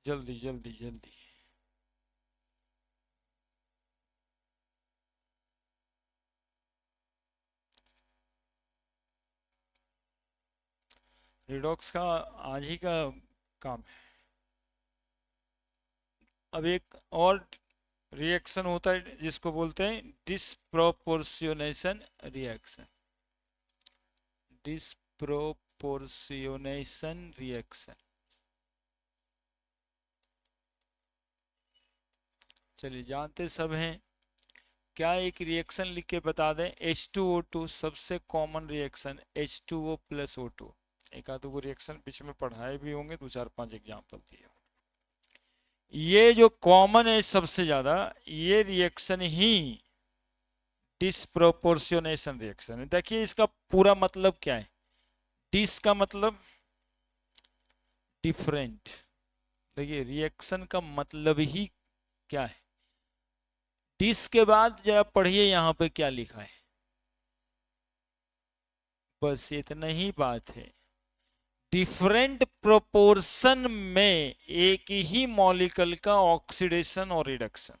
जल्दी जल्दी जल्दी। रिडॉक्स का आज ही का काम है। अब एक और रिएक्शन होता है जिसको बोलते हैं डिस्प्रोपोर्शनेशन रिएक्शन, डिस्प्रोपोर्शनेशन रिएक्शन। चलिए जानते सब हैं क्या, एक रिएक्शन लिख के बता दें। H2O2 सबसे common reaction, H2O plus O2। एक आध को रिएक्शन बीच में पढ़ाए भी होंगे, 2-4-5 एग्जाम्पल दिए। ये जो कॉमन है सबसे ज्यादा, ये रिएक्शन ही डिस्प्रोपोर्शनेशन रिएक्शन है। देखिए इसका पूरा मतलब क्या है। डिस का मतलब डिफरेंट। देखिए रिएक्शन का मतलब ही क्या है। डिस के बाद जरा पढ़िए यहाँ पे क्या लिखा है, बस इतना ही बात है। डिफरेंट प्रोपोर्शन में एक ही मॉलिक्यूल का ऑक्सीडेशन और रिडक्शन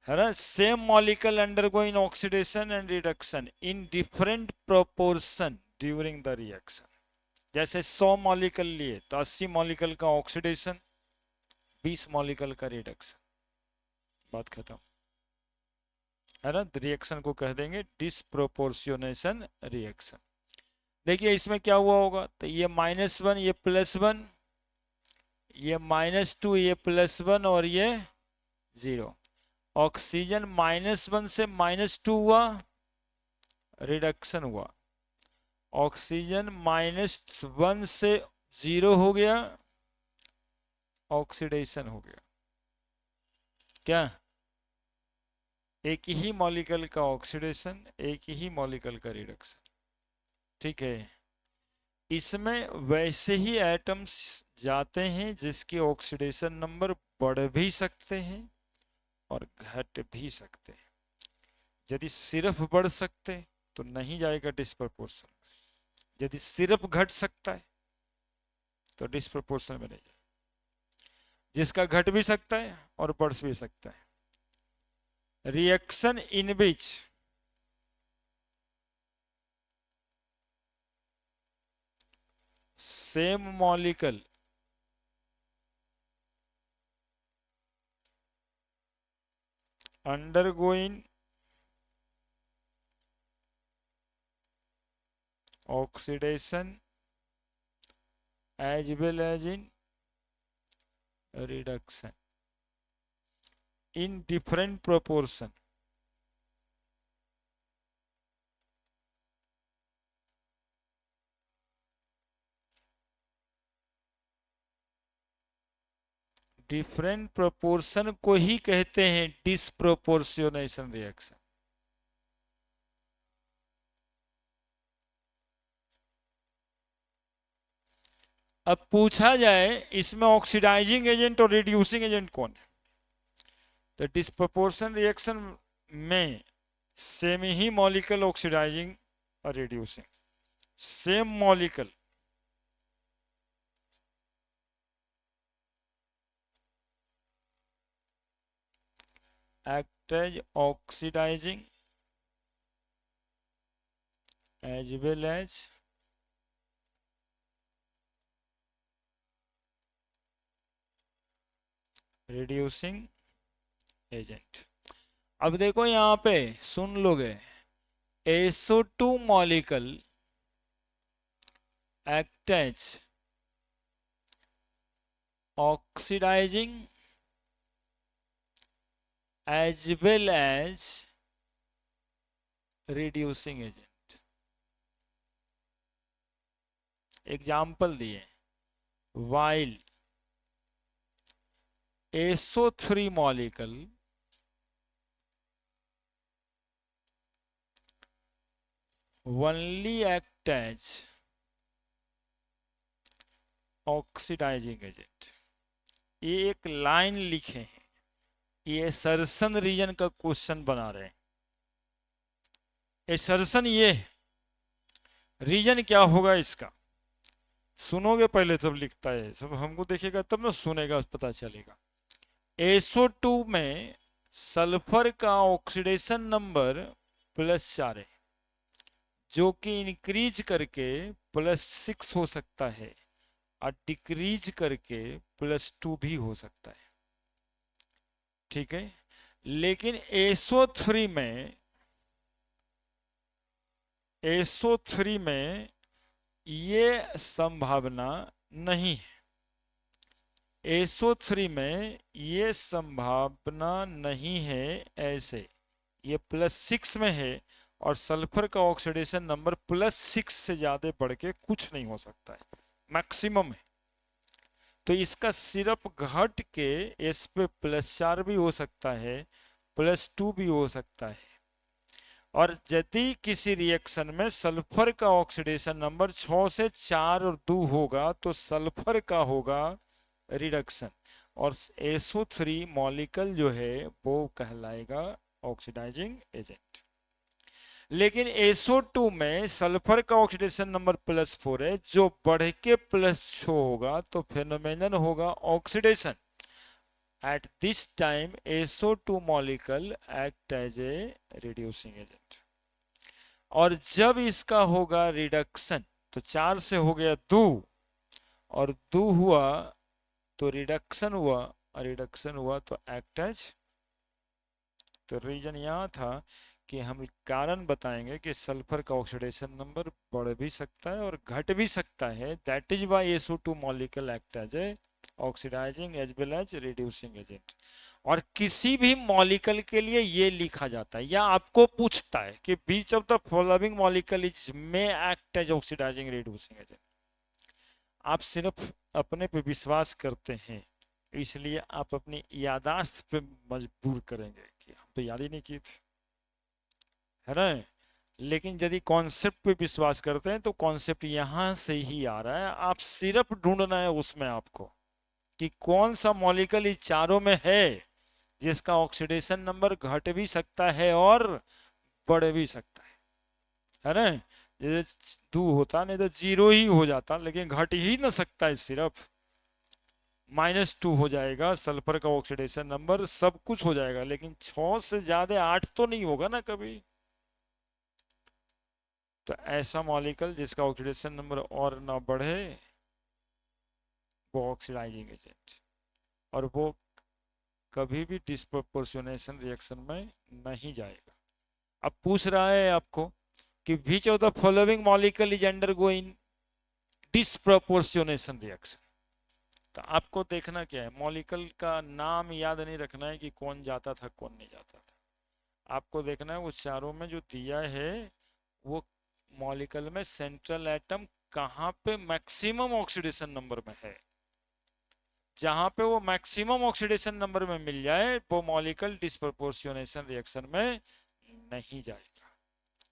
है ना। Same molecule undergoing oxidation and reduction in different proportion during the reaction. जैसे 100 मॉलिक्यूल लिए तो 80 मॉलिक्यूल का ऑक्सीडेशन, 20 मॉलिक्यूल का रिडक्शन, बात खत्म है ना। रिएक्शन को कह देंगे डिस्प्रोपोर्शनेशन रिएक्शन। देखिए इसमें क्या हुआ होगा, तो ये -1 ये +1, ये -2 ये +1 और ये 0। ऑक्सीजन -1 से -2 हुआ, रिडक्शन हुआ। ऑक्सीजन -1 से 0 हो गया, ऑक्सीडेशन हो गया। क्या एक ही मॉलिक्यूल का ऑक्सीडेशन, एक ही मॉलिक्यूल का रिडक्शन, ठीक है। इसमें वैसे ही एटम्स जाते हैं जिसके ऑक्सीडेशन नंबर बढ़ भी सकते हैं और घट भी सकते हैं। यदि सिर्फ बढ़ सकते तो नहीं जाएगा डिस्प्रपोर्शन, यदि सिर्फ घट सकता है तो डिस्प्रपोर्शन में नहीं जाएगा। जिसका घट भी सकता है और बढ़ भी सकता है। Reaction in which same molecule undergoing oxidation as well as in reduction in different proportion. Different proportion को ही कहते हैं डिस्प्रोपोर्शनेशन रिएक्शन। अब पूछा जाए इसमें ऑक्सीडाइजिंग एजेंट और रिड्यूसिंग एजेंट कौन है, तो डिस्प्रोपोर्शन रिएक्शन में सेम ही मॉलिक्यूल ऑक्सीडाइजिंग और reducing, same molecule act as oxidizing as well as reducing agent। अब देखो यहाँ पे सुन लोगे, SO2 molecule act as oxidizing as well as reducing agent। Example दिए, while SO3 molecule only act as oxidizing agent। ये एक line लिखे हैं, ये असर्शन रीजन का क्वेश्चन बना रहे हैं। असर्शन ये रीजन क्या होगा इसका, सुनोगे पहले तब लिखता है, सब हमको देखेगा तब ना सुनेगा, पता चलेगा। SO2 में सल्फर का ऑक्सीडेशन नंबर +4 है, जो कि इंक्रीज करके +6 हो सकता है और डिक्रीज करके +2 भी हो सकता है, ठीक है। लेकिन SO3 में ये संभावना नहीं है। SO3 में ये संभावना नहीं है, ऐसे ये +6 में है और सल्फर का ऑक्सीडेशन नंबर +6 से ज्यादा बढ़ के कुछ नहीं हो सकता है, मैक्सिमम है। तो इसका सिर्फ घट के S पे +4 भी हो सकता है, +2 भी हो सकता है। और यदि किसी रिएक्शन में सल्फर का ऑक्सीडेशन नंबर 6 से 4 और 2 होगा तो सल्फर का होगा रिडक्शन, और SO3 मॉलिक्यूल जो है वो कहलाएगा ऑक्सीडाइजिंग एजेंट। लेकिन SO2 में सल्फर का ऑक्सीडेशन नंबर +4 है, जो बढ़ के +6 होगा तो फेनोमेनन होगा oxidation. At this time SO2 molecule act as a reducing agent. और जब इसका होगा रिडक्शन, तो 4 से हो गया 2 और 2 हुआ तो रिडक्शन हुआ, और रिडक्शन हुआ तो एक्ट एज। तो रीजन यहाँ था कि हम कारण बताएंगे कि सल्फर का ऑक्सीडेशन नंबर बढ़ भी सकता है और घट भी सकता है। That is why SO2 molecule act as a oxidizing as well as reducing agent. और किसी भी मॉलिक्यूल के लिए ये लिखा जाता है, या आपको पूछता है कि which of the following molecule is में act as oxidizing reducing agent, आप सिर्फ अपने पे विश्वास करते हैं, इसलिए आप अपनी यादाश्त पे मजबूर करेंगे कि हम तो याद ही नहीं किए थे, है ना। लेकिन यदि कॉन्सेप्ट पे विश्वास करते हैं तो कॉन्सेप्ट यहां से ही आ रहा है, आप सिर्फ ढूंढना है उसमें आपको कि कौन सा मॉलिक्यूल इस चारों में है जिसका ऑक्सीडेशन नंबर घट भी सकता है और बढ़ भी सकता है ना। जैसे 2 होता नहीं तो 0 ही हो जाता, लेकिन घट ही ना सकता है, सिर्फ -2 हो जाएगा सल्फर का ऑक्सीडेशन नंबर, सब कुछ हो जाएगा, लेकिन 6 से ज्यादा 8 तो नहीं होगा ना कभी। तो ऐसा मॉलिक्यूल जिसका ऑक्सीडेशन नंबर और ना बढ़े वो ऑक्सीडाइजिंग एजेंट, और वो कभी भी डिस्प्रोपोर्शनेशन रिएक्शन में नहीं जाएगा। अब पूछ रहा है आपको कि विच of the following molecule is undergoing disproportionation reaction. तो आपको देखना क्या है, मॉलिक्यूल का नाम याद नहीं रखना है कि कौन जाता था कौन नहीं जाता था, आपको देखना है वो चारों में जो दिया है वो मॉलिक्यूल में सेंट्रल एटम कहाँ पे मैक्सिमम ऑक्सीडेशन नंबर में है। जहां पे वो मैक्सिमम ऑक्सीडेशन नंबर में मिल जाए वो मॉलिक्यूल डिस्प्रोपोर्शनेशन रिएक्शन में नहीं जाएगा,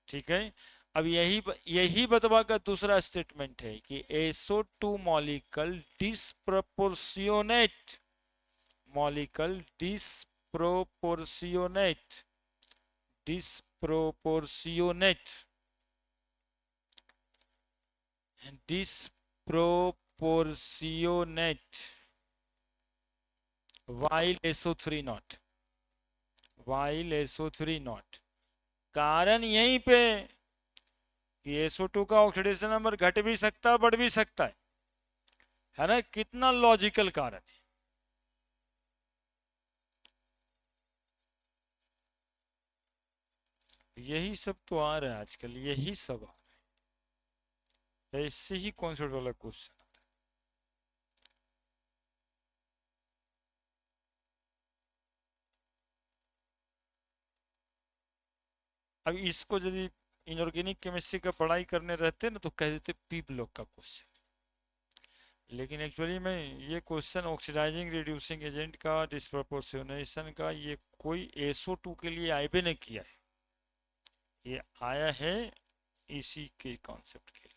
ठीक है। अब यही बतवा का दूसरा स्टेटमेंट है कि SO2 molecule disproportionate while SO3 not, while SO3 not. कारण यहीं पे कि SO2 का ऑक्सीडेशन नंबर घट भी सकता है बढ़ भी सकता है ना। कितना लॉजिकल कारण है। यही सब तो आ रहा है आजकल, यही सब आ रहा है, ऐसे ही कॉन्सेप्ट वाला क्वेश्चन। अब इसको यदि इनऑर्गेनिक केमिस्ट्री का पढ़ाई करने रहते ना तो कह देते पी ब्लॉक का क्वेश्चन। लेकिन एक्चुअली में ये क्वेश्चन ऑक्सीडाइजिंग रिड्यूसिंग एजेंट का डिस्प्रपोर्शनेशन का ये कोई SO2 के लिए आए भी नहीं किया है, ये आया है इसी के कॉन्सेप्ट के लिए।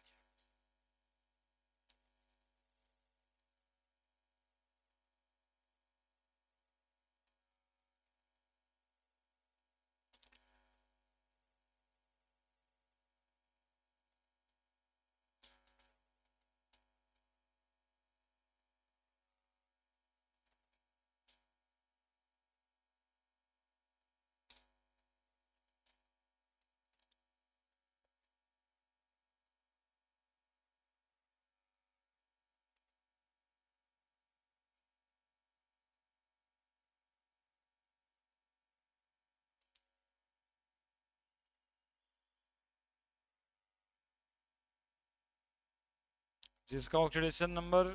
जिसका ऑक्सीडेशन नंबर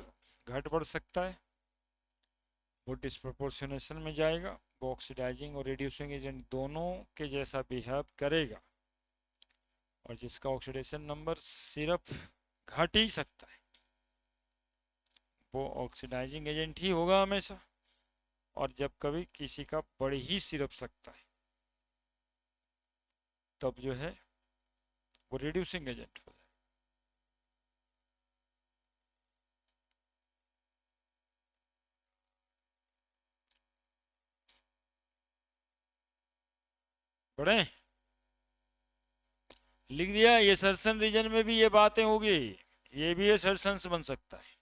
घट बढ़ सकता है वो डिस्प्रपोर्शनेशन में जाएगा, वो ऑक्सीडाइजिंग और रिड्यूसिंग एजेंट दोनों के जैसा बिहेव करेगा। और जिसका ऑक्सीडेशन नंबर सिर्फ घट ही सकता है वो ऑक्सीडाइजिंग एजेंट ही होगा हमेशा। और जब कभी किसी का बढ़ ही सिर्फ सकता है तब जो है वो रिड्यूसिंग एजेंट हो जाए। बढ़े लिख दिया। ये सर्सन रीजन में भी ये बातें होगी, ये भी ये सर्सन बन सकता है।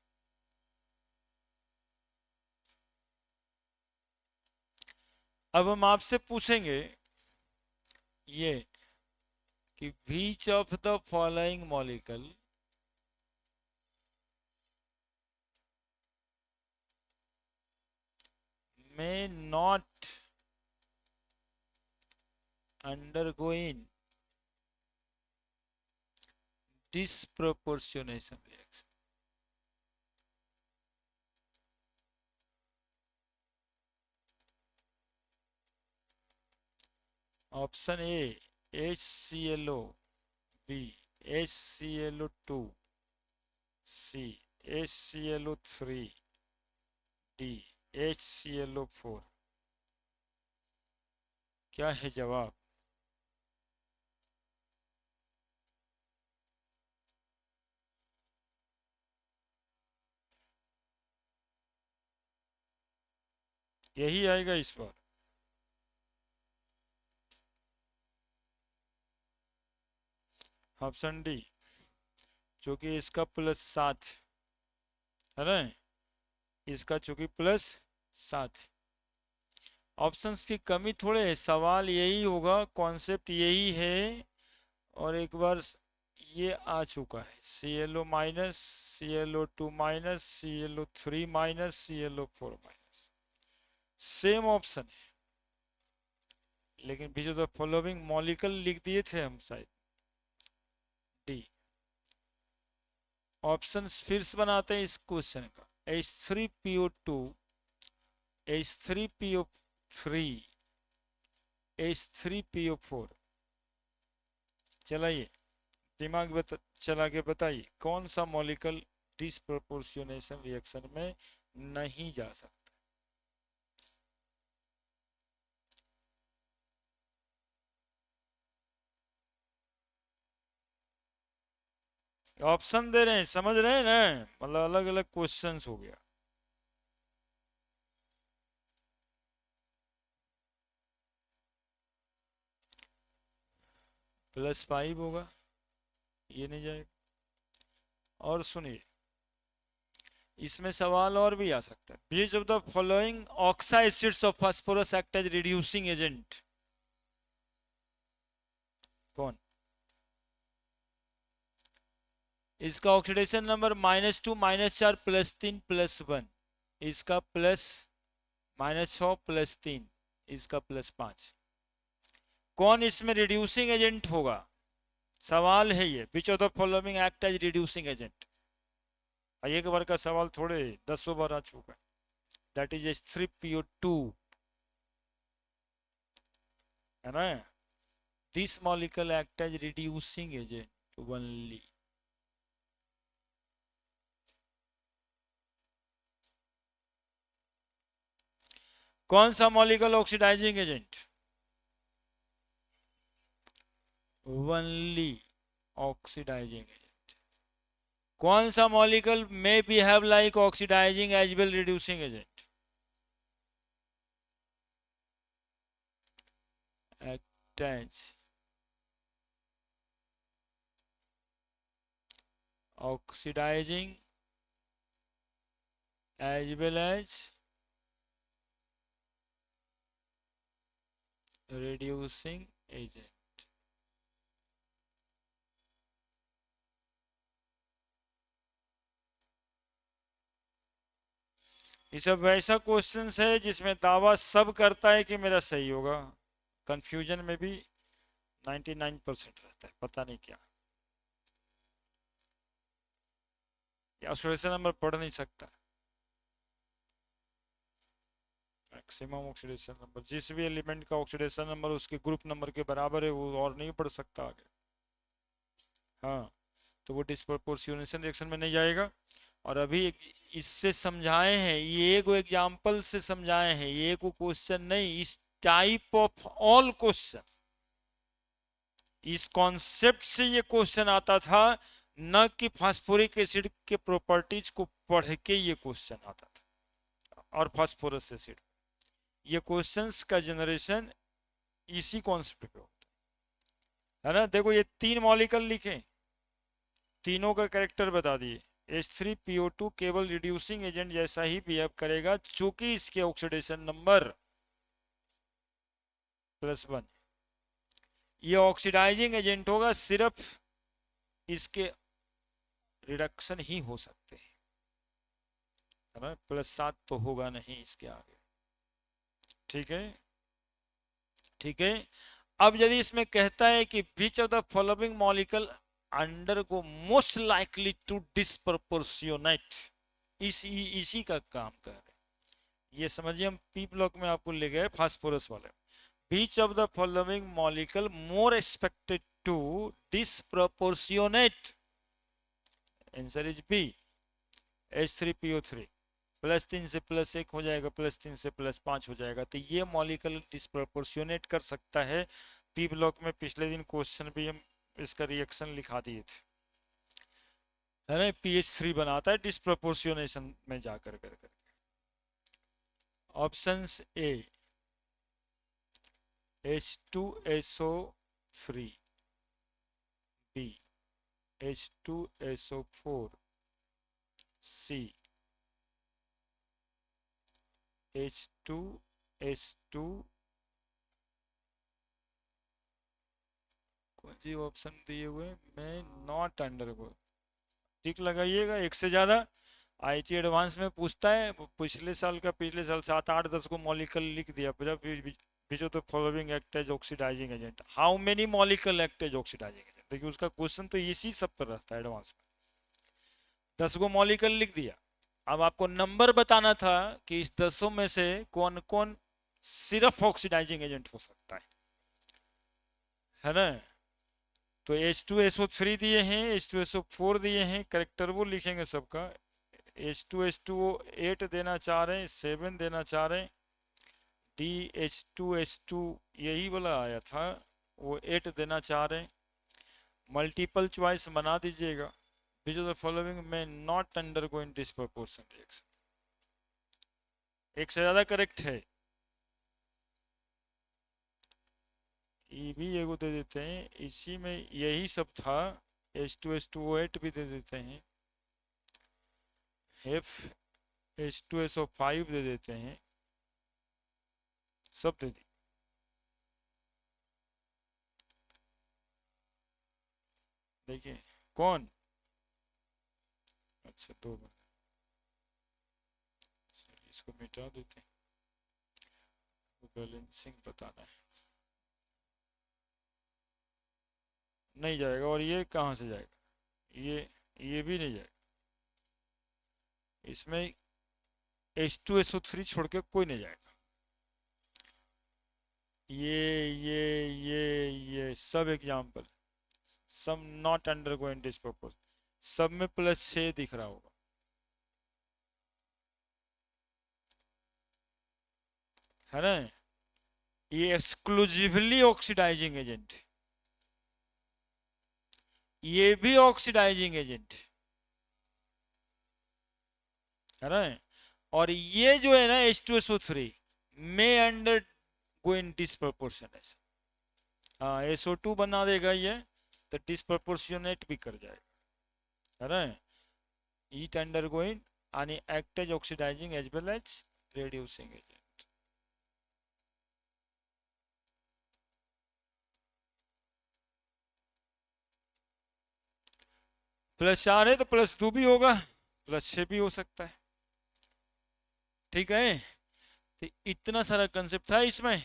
अब हम आपसे पूछेंगे ये कि which of the following molecule may not undergoing disproportionation reaction। Option A HClO, B HClO2, C HClO3, D HClO4। क्या है जवाब? यही आएगा इस बार। ऑप्शन डी, चूंकि इसका +7 है ना, इसका चूंकि +7। ऑप्शंस की कमी थोड़े है, सवाल यही होगा, कॉन्सेप्ट यही है। और एक बार ये आ चुका है, ClO minus, ClO2 minus, ClO3 minus, ClO4 minus, same option है। लेकिन बीच ऑफ द फॉलोइंग मॉलिक्यूल लिख दिए थे हम शायद, डी। ऑप्शन फिर से बनाते हैं इस क्वेश्चन का। H3PO2, H3PO3, H3PO4। चलाइए दिमाग चला के बताइए कौन सा मॉलिक्यूल डिस्प्रपोर्शनेशन रिएक्शन में नहीं जा सकता। ऑप्शन दे रहे हैं, समझ रहे हैं ना, मतलब अलग अलग क्वेश्चंस हो गया। +5 होगा, ये नहीं जाएगा। और सुनिए, इसमें सवाल और भी आ सकता है, which of the following oxa acids of phosphorus act as reducing agent? कौन? इसका ऑक्सीडेशन नंबर -2 -4 +3 +1, इसका प्लस -6 +3, इसका +5। कौन इसमें रिड्यूसिंग एजेंट होगा? सवाल है ये, which of the following act as reducing agent. एक बार का सवाल थोड़े 10 बार आ चुका है। दैट इज H3PO2, है ना। This molecule act as reducing agent only. कौन सा molecule oxidizing agent? Only oxidizing agent. कौन सा molecule may behave like oxidizing as well reducing agent? Act as oxidizing as well as reducing agent. ये सब ऐसा question है जिसमें दावा सब करता है कि मेरा सही होगा, कंफ्यूजन में भी 99% रहता है, पता नहीं क्या। ऑक्सीडेशन नंबर पढ़ नहीं सकता, मैक्सिमम ऑक्सीडेशन नंबर, जिस भी एलिमेंट का ऑक्सीडेशन नंबर उसके ग्रुप नंबर के बराबर है वो और नहीं पढ़ सकता आगे। हाँ, तो वो डिस्प्रोपोर्शनेशन रिएक्शन में नहीं जाएगा। और अभी इससे समझाए हैं, ये एक एग्जाम्पल से समझाए हैं, ये को क्वेश्चन नहीं, इस टाइप ऑफ ऑल क्वेश्चन, इस कॉन्सेप्ट से ये क्वेश्चन आता था, न कि फास्फोरिक एसिड के प्रॉपर्टीज को पढ़ के ये क्वेश्चन आता था। और फास्फोरस एसिड, ये क्वेश्चंस का जनरेशन इसी कॉन्सेप्ट पे होता है ना। देखो ये 3 मॉलिक्यूल लिखे, तीनों का कैरेक्टर बता दिए। H3PO2 केवल रिड्यूसिंग एजेंट जैसा ही बिहेव करेगा, चूंकि इसके ऑक्सीडेशन नंबर +1। ये ऑक्सीडाइजिंग एजेंट होगा, सिर्फ इसके रिडक्शन ही हो सकते हैं, है ना। +7 तो होगा नहीं इसके आगे, ठीक है। ठीक है, अब यदि इसमें कहता है कि विच of the following molecule under को मोस्ट लाइकली टू डिस्प्रपोर्शियोनेट, इसी का काम कर रहे हैं। ये समझिए, हम पी ब्लॉक में आपको ले गए फास्फोरस वाले। Which of the following molecule more expected to disproportionate? Answer is B, H3PO3। +3 से +1 हो जाएगा, +3 से +5 हो जाएगा, तो ये मॉलिक्यूल डिस्प्रपोर्शियोनेट कर सकता है। पी ब्लॉक में पिछले दिन क्वेश्चन भी हम इसका रिएक्शन लिखा दिए थे, है ना। pH3 बनाता है डिस्प्रपोर्शियोनेशन में जाकर कर कर। Options A H2SO3, B H2SO4, C H2S2। कौन सी ऑप्शन दिए हुए मैं नॉट अंडर को टिक लगाइएगा। एक से ज्यादा आईटी एडवांस में पूछता है, पिछले साल 7 8 10 को मॉलिक्यूल लिख दिया, which of the following act as oxidizing agent, how many molecule act as oxidizing agent. देखिए उसका क्वेश्चन तो इसी सब पर रहता है एडवांस में। 10 को मॉलिक्यूल लिख दिया, अब आपको नंबर बताना था कि इस 10 में से कौन कौन सिर्फ ऑक्सीडाइजिंग एजेंट हो सकता है ना। तो H2SO3 दिए हैं, H2SO4 दिए हैं, करेक्टर वो लिखेंगे सबका। H2H2O 8 देना चाह रहे हैं, 7 देना चाह रहे हैं। DH2H2 यही वाला आया था, वो 8 देना चाह रहे हैं। मल्टीपल चॉइस बना दीजिएगा। विच ऑफ द फॉलोइंग में नॉट अंडरगोइंग डिस्प्रपोर्शन रिएक्शन, एक से ज्यादा करेक्ट है। ये भी एगो दे देते हैं, इसी में यही सब था। H2H2O 8 भी दे देते हैं, F H2SO5 दे देते हैं, सब दे दी। देखिए कौन, अच्छा दो बार, इसको मिटा देते हैं, बैलेंसिंग बताना है, नहीं जाएगा। और ये कहाँ से जाएगा, ये भी नहीं जाएगा, इसमें H2SO3 छोड़ के कोई नहीं जाएगा। ये सब एग्जाम्पल, सब नॉट अंडर गोइंग डिस्प्रपोज, सब में +6 दिख रहा होगा, है ना। ये एक्सक्लूसिवली ऑक्सीडाइजिंग एजेंट, ये भी ऑक्सीडाइजिंग एजेंट, है ना। और ये जो है ना H2SO3 में अंडर गोइंग डिस्प्रपोर्शनेट, हाँ SO2 बना देगा ये, तो डिस्प्रपोर्शनेट भी कर जाएगा, है ना। ईट अंडर गोइंग आणि act as oxidizing as well as reducing agent. +4 है तो +2 भी होगा, +6 भी हो सकता है, ठीक है। तो इतना सारा कंसेप्ट था इसमें।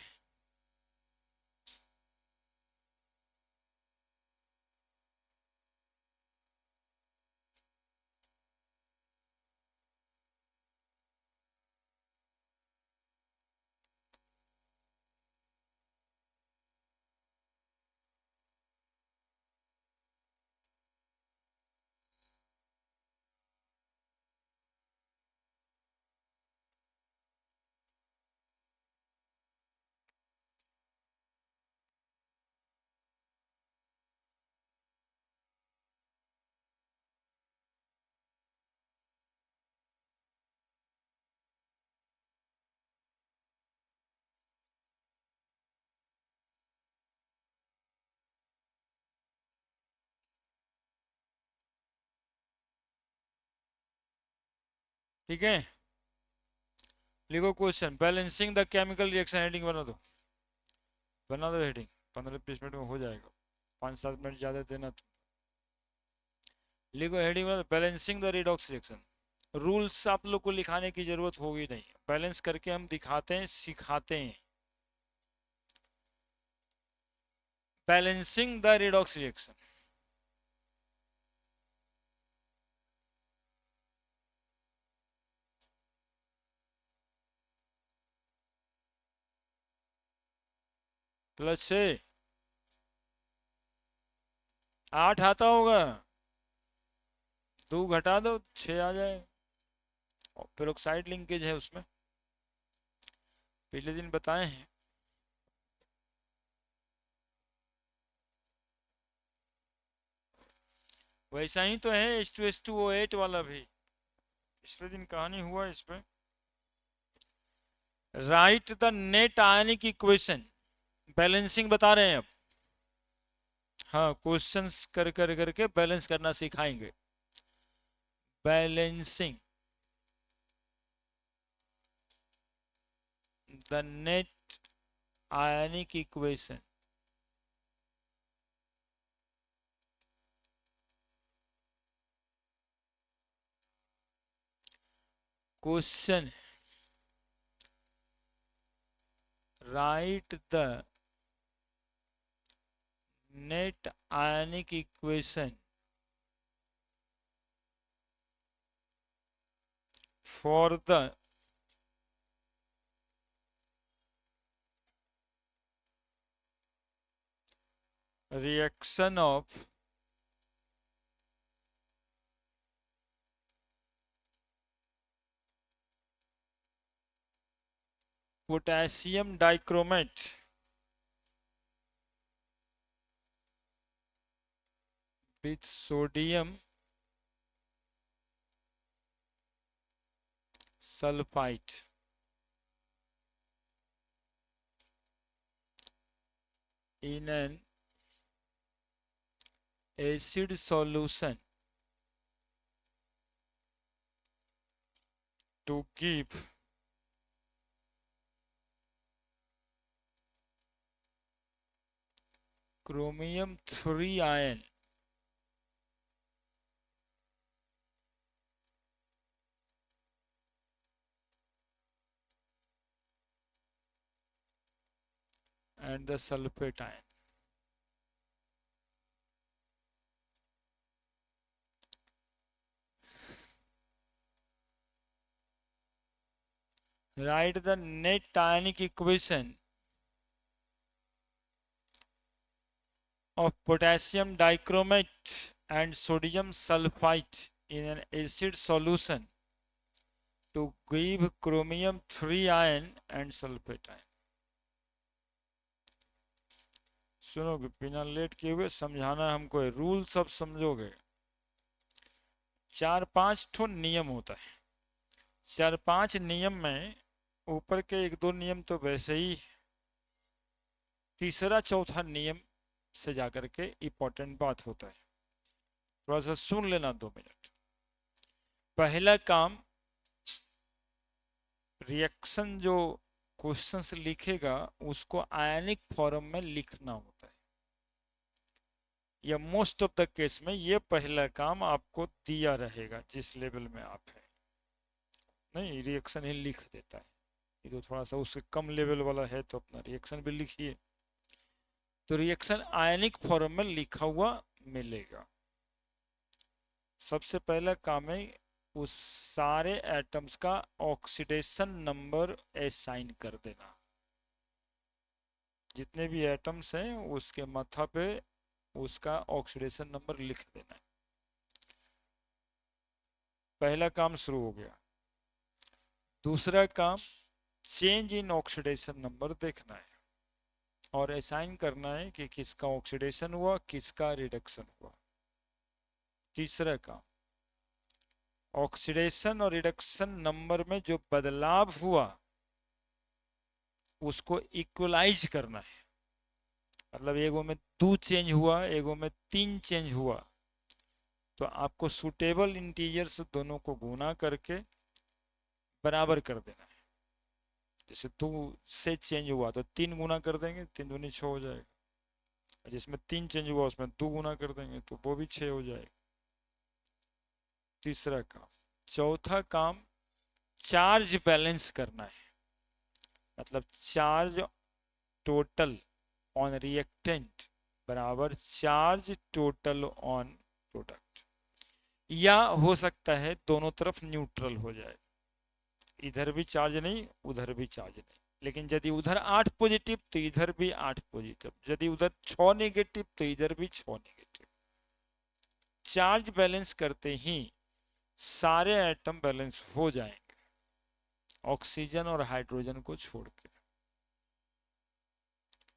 ठीक है, लिखो question, balancing the chemical reaction, heading बना दो हेडिंग, 15-20 मिनट में हो जाएगा, 5-7 मिनट ज़्यादा देना तो। लिखो हेडिंग बना दो, balancing the redox reaction. Rules आप लोग को लिखाने की जरूरत होगी नहीं, बैलेंस करके हम दिखाते हैं, सिखाते हैं। बैलेंसिंग द रिडॉक्स रिएक्शन, +6, 8 आता होगा, 2 घटा दो 6 आ जाए। और पेरोक्साइड लिंकेज है उसमें, पिछले दिन बताए हैं। वैसा ही तो है H2S2O8 वाला भी, पिछले दिन कहानी हुआ इस पे। Right the net ionic equation, balancing बता रहे हैं अब, हाँ क्वेश्चंस कर कर करके बैलेंस करना सिखाएंगे। Balancing the net ionic equation, question, right the net ionic equation for the reaction of potassium dichromate with sodium sulfite in an acid solution to give chromium 3 ion and the sulfate ion. Write the net ionic equation of potassium dichromate and sodium sulfite in an acid solution to give chromium 3 ion and sulfate ion. सुनोगे बिना late किए हुए, समझाना हमको है, rule सब समझोगे। 4-5 ठो नियम होता है, 4-5 नियम में ऊपर के 1-2 नियम तो वैसे ही, तीसरा चौथा नियम से जाकर के इंपॉर्टेंट बात होता है। थोड़ा सा सुन लेना 2 मिनट। पहला काम, रिएक्शन जो क्वेश्चंस लिखेगा उसको आयनिक फॉर्म में लिखना होता है, या मोस्ट ऑफ द केस में ये पहला काम आपको दिया रहेगा जिस लेवल में आप हैं। नहीं, रिएक्शन ही लिख देता है, ये तो थोड़ा सा उससे कम लेवल वाला है तो अपना रिएक्शन भी लिखिए। तो रिएक्शन आयनिक फॉर्म में लिखा हुआ मिलेगा। सबसे पहला काम है उस सारे एटम्स का ऑक्सीडेशन नंबर असाइन कर देना। जितने भी एटम्स हैं उसके माथा पे उसका ऑक्सीडेशन नंबर लिख देना है। पहला काम शुरू हो गया। दूसरा काम, चेंज इन ऑक्सीडेशन नंबर देखना है और असाइन करना है कि किसका ऑक्सीडेशन हुआ, किसका रिडक्शन हुआ। तीसरा काम, ऑक्सीडेशन और रिडक्शन नंबर में जो बदलाव हुआ उसको इक्वलाइज करना है। मतलब एगो में 2 चेंज हुआ, एगो में 3 चेंज हुआ, तो आपको सुटेबल इंटीजर्स दोनों को गुना करके बराबर कर देना है। जैसे 2 से चेंज हुआ तो 3 गुना कर देंगे, 3 दूनी 6 हो जाएगा। जिसमें 3 चेंज हुआ उसमें 2 गुना कर देंगे तो वो भी 6 हो जाएगा। तीसरा काम। चौथा काम, चार्ज बैलेंस करना है। मतलब चार्ज टोटल ऑन रिएक्टेंट बराबर चार्ज टोटल ऑन प्रोडक्ट, या हो सकता है दोनों तरफ न्यूट्रल हो जाए, इधर भी चार्ज नहीं उधर भी चार्ज नहीं। लेकिन यदि उधर 8 पॉजिटिव तो इधर भी 8 पॉजिटिव, यदि उधर 6 नेगेटिव तो इधर भी 6 नेगेटिव। चार्ज बैलेंस करते ही सारे एटम बैलेंस हो जाएंगे, ऑक्सीजन और हाइड्रोजन को छोड़ के।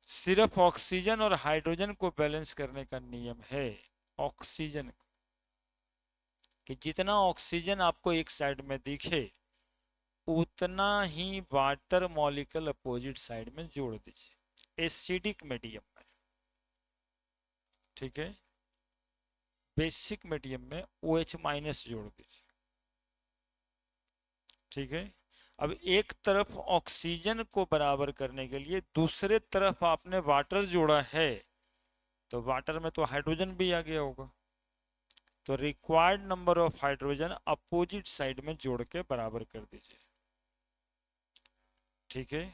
सिर्फ ऑक्सीजन और हाइड्रोजन को बैलेंस करने का नियम है ऑक्सीजन कि जितना ऑक्सीजन आपको एक साइड में दिखे उतना ही वाटर मॉलिक्यूल अपोजिट साइड में जोड़ दीजिए एसिडिक मीडियम में। ठीक है, बेसिक मीडियम में OH- जोड़ दीजिए। ठीक है, अब एक तरफ ऑक्सीजन को बराबर करने के लिए दूसरे तरफ आपने वाटर जोड़ा है, तो वाटर में तो हाइड्रोजन भी आ गया होगा, तो required number of hydrogen opposite side में जोड़ के बराबर कर दीजिए। ठीक है,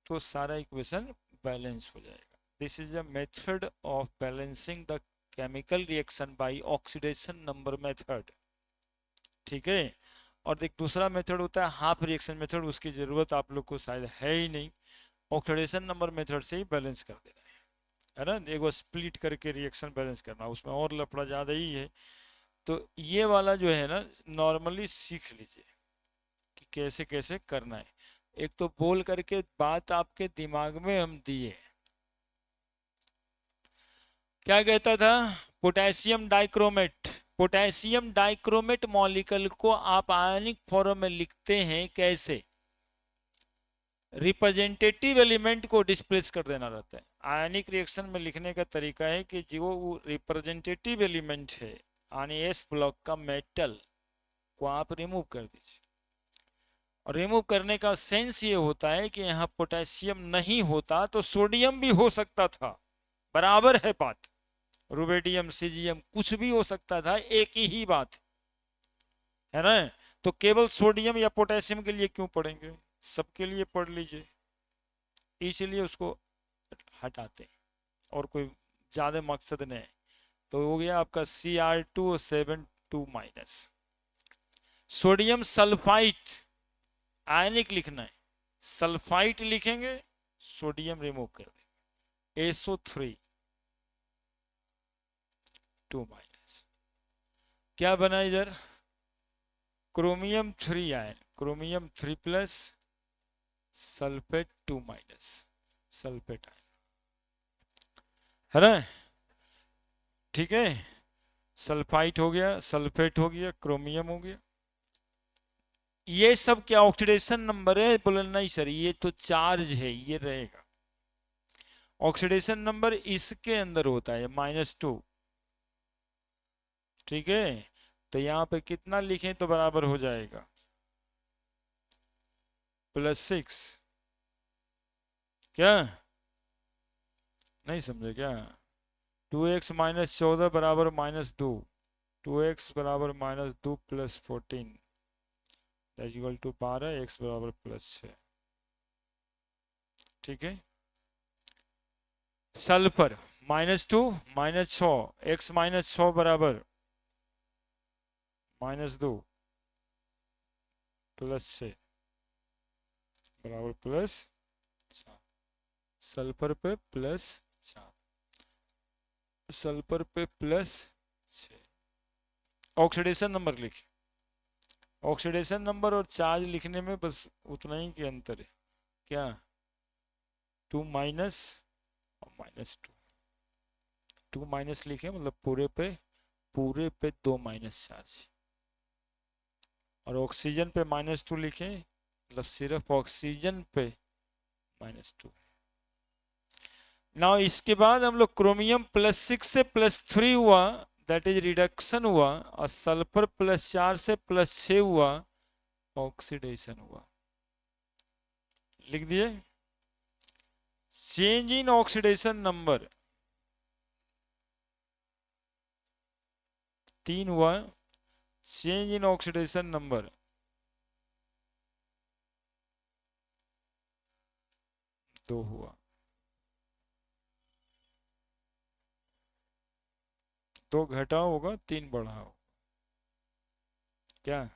तो सारा इक्वेशन बैलेंस हो जाएगा। This is a method of balancing the chemical reaction by oxidation number method. ठीक है, और एक दूसरा मेथड होता है हाफ रिएक्शन मेथड, उसकी जरूरत आप लोग को शायद है ही नहीं। ऑक्सीडेशन नंबर मेथड से ही बैलेंस कर देना है ना, एक स्प्लिट करके रिएक्शन बैलेंस करना, उसमें और लफड़ा ज़्यादा ही है। तो ये वाला जो है ना नॉर्मली सीख लीजिए कि कैसे कैसे करना है। एक तो बोल करके बात आपके दिमाग में हम दिए, क्या कहता था, potassium dichromate. Potassium dichromate molecule को आप आयनिक फॉर्म में लिखते हैं कैसे, रिप्रेजेंटेटिव एलिमेंट को डिस्प्लेस कर देना रहता है। आयनिक रिएक्शन में लिखने का तरीका है कि जो रिप्रेजेंटेटिव एलिमेंट है यानी S ब्लॉक का मेटल को आप रिमूव कर दीजिए, और रिमूव करने का सेंस ये होता है कि यहाँ पोटेशियम नहीं होता तो सोडियम भी हो सकता था, बराबर है बात। रुबिडियम, सीजियम कुछ भी हो सकता था, एक ही बात है ना। तो केवल सोडियम या पोटेशियम के लिए क्यों पढ़ेंगे, सबके लिए पढ़ लीजिए, इसलिए उसको हटाते हैं, और कोई ज्यादा मकसद नहीं। तो हो गया आपका Cr2O7 2-। सोडियम सल्फाइड आयनिक लिखना है, सल्फाइड लिखेंगे, सोडियम रिमूव कर देंगे, SO3 2-। क्या बना इधर, chromium 3 ion, chromium 3+ sulphate 2-, sulphate ion, है ना। ठीक है, सल्फाइड हो गया, सल्फेट हो गया, क्रोमियम हो गया। ये सब क्या ऑक्सीडेशन नंबर है, बोले नहीं सर ये तो चार्ज है, ये रहेगा। ऑक्सीडेशन नंबर इसके अंदर होता है -2। ठीक है, तो यहां पे कितना लिखें तो बराबर हो जाएगा +6। क्या नहीं समझे क्या, 2x - 14 बराबर -2, 2x बराबर -2 + 14 इक्वल टू 12, x बराबर +6। ठीक है, सल्फर -2 -6, x -6 बराबर -2 +6 बराबर +4। सल्फर पे +4, सल्फर पे +6। ऑक्सीडेशन नंबर लिखे, ऑक्सीडेशन नंबर और चार्ज लिखने में बस उतना ही के अंतर है। क्या 2 माइनस और -2, 2 माइनस लिखे मतलब पूरे पे 2 माइनस चार्ज, और ऑक्सीजन पे -2 लिखे मतलब सिर्फ ऑक्सीजन पे -2। नाउ इसके बाद हम लोग क्रोमियम +6 से +3 हुआ, दैट इज रिडक्शन हुआ, और सल्फर +4 से +6 हुआ, ऑक्सीडेशन हुआ। लिख दिए, चेंज इन ऑक्सीडेशन नंबर 3 हुआ, चेंज इन ऑक्सीडेशन नंबर 2 हुआ। 2 घटा होगा, 3 बढ़ा होगा। क्या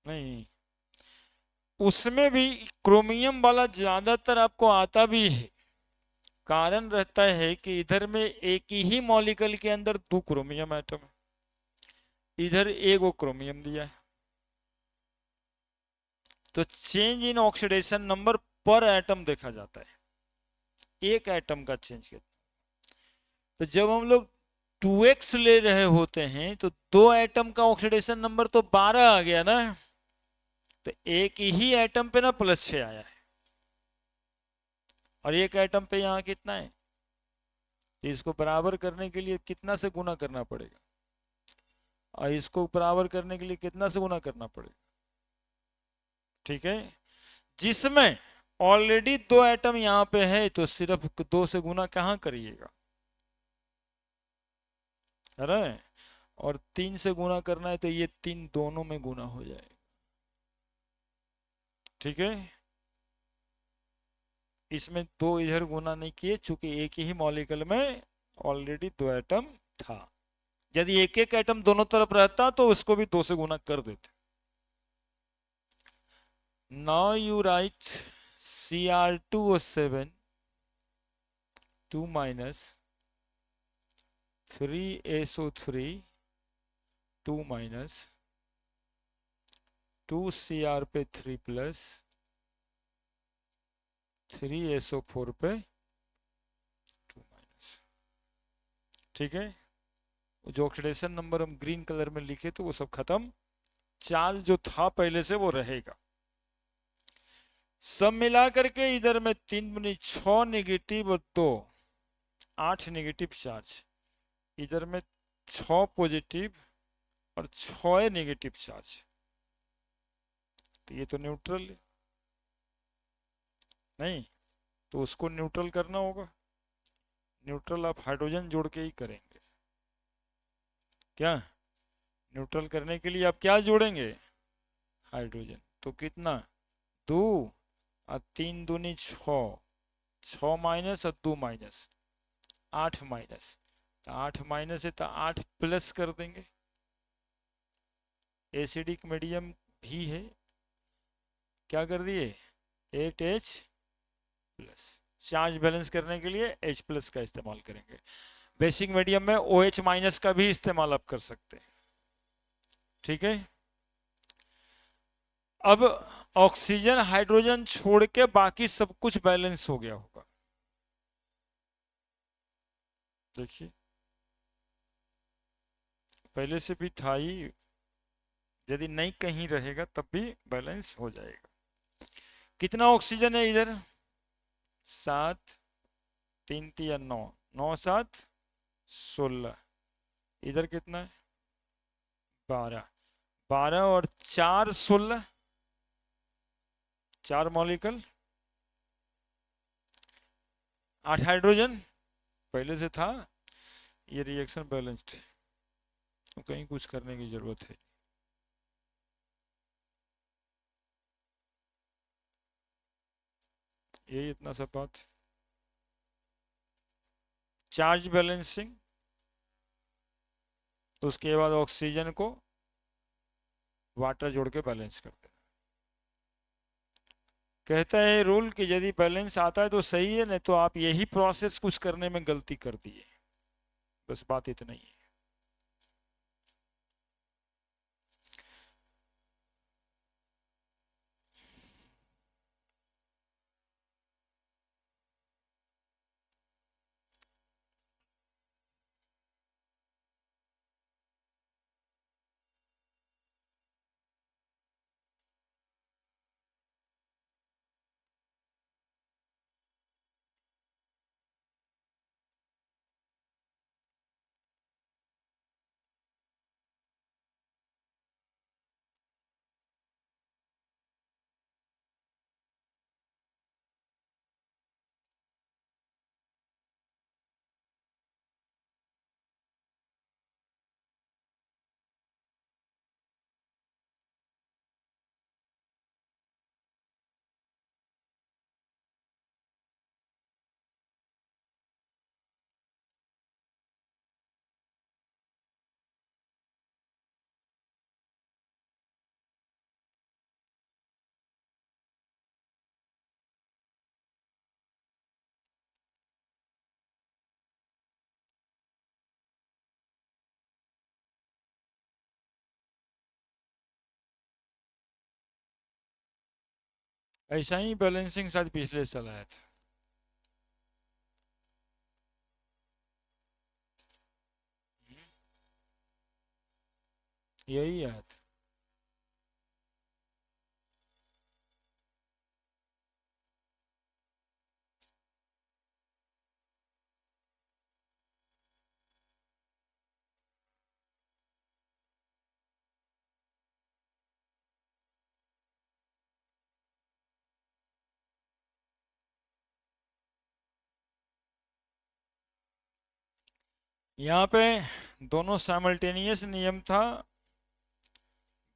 नहीं, उसमें भी क्रोमियम वाला ज्यादातर आपको आता भी है। कारण रहता है कि इधर में एक ही मॉलिक्यूल के अंदर 2 क्रोमियम एटम है, इधर एक वो क्रोमियम दिया है, तो चेंज इन ऑक्सीडेशन नंबर पर एटम देखा जाता है, एक एटम का चेंज कितना। तो जब हम लोग 2x ले रहे होते हैं तो 2 एटम का ऑक्सीडेशन नंबर तो 12 आ गया ना, तो एक ही एटम पे ना +6 आया है, और एक एटम पे यहाँ कितना है, तो इसको बराबर करने के लिए कितना से गुना करना पड़ेगा, और इसको बराबर करने के लिए कितना से गुना करना पड़ेगा। ठीक है, जिसमें ऑलरेडी 2 एटम यहाँ पे है तो सिर्फ 2 से गुना कहाँ करिएगा, अरे, और 3 से गुना करना है तो ये 3 दोनों में गुना हो जाएगा। ठीक है, इसमें 2 इधर गुना नहीं किए, चूंकि एक ही मॉलिक्यूल में ऑलरेडी 2 एटम था। यदि एक एक एटम दोनों तरफ रहता तो उसको भी 2 से गुना कर देते। Now you right Cr2O7 2 - 3SO3 2 - 2 Cr पे 3+ 3SO4 पे 2-। ठीक है, जो ऑक्सीडेशन नंबर हम ग्रीन कलर में लिखे तो वो सब खत्म, चार्ज जो था पहले से वो रहेगा। सब मिला करके इधर में 3 × 6 नेगेटिव और 2 8 नेगेटिव चार्ज, इधर में 6 पॉजिटिव और 6 नेगेटिव चार्ज। तो ये तो न्यूट्रल है, नहीं, तो उसको न्यूट्रल करना होगा। न्यूट्रल आप हाइड्रोजन जोड़ के ही करेंगे। क्या न्यूट्रल करने के लिए आप क्या जोड़ेंगे? हाइड्रोजन। तो कितना, 2 और 3 दूनी 6, 6 माइनस और 2 माइनस, 8 माइनस, तो 8 माइनस है तो 8 प्लस कर देंगे। एसिडिक मीडियम भी है, क्या कर दिए, 8H प्लस। चार्ज बैलेंस करने के लिए H प्लस का इस्तेमाल करेंगे। बेसिक मीडियम में OH माइनस का भी इस्तेमाल आप कर सकते हैं। ठीक है, अब ऑक्सीजन हाइड्रोजन छोड़ के बाकी सब कुछ बैलेंस हो गया होगा। देखिए पहले से भी था ही, यदि नहीं कहीं रहेगा तब भी बैलेंस हो जाएगा। कितना ऑक्सीजन है इधर, 7, 3 3 9, 9 7 16। इधर कितना है, 12, 12 और 4 16, 4 मॉलिक्यूल, 8 हाइड्रोजन पहले से था। ये रिएक्शन बैलेंस्ड, तो कहीं कुछ करने की जरूरत है। यही इतना सा बात। चार्ज बैलेंसिंग, तो उसके बाद ऑक्सीजन को वाटर जोड़ के बैलेंस कर देना। कहता है रूल कि यदि बैलेंस आता है तो सही है, नहीं तो आप यही प्रोसेस कुछ करने में गलती कर दिए। बस बात इतना ही है। ऐसा ही बैलेंसिंग शायद पिछले साल आया था। यही आया था। यहाँ पे दोनों साइमल्टेनियस नियम था,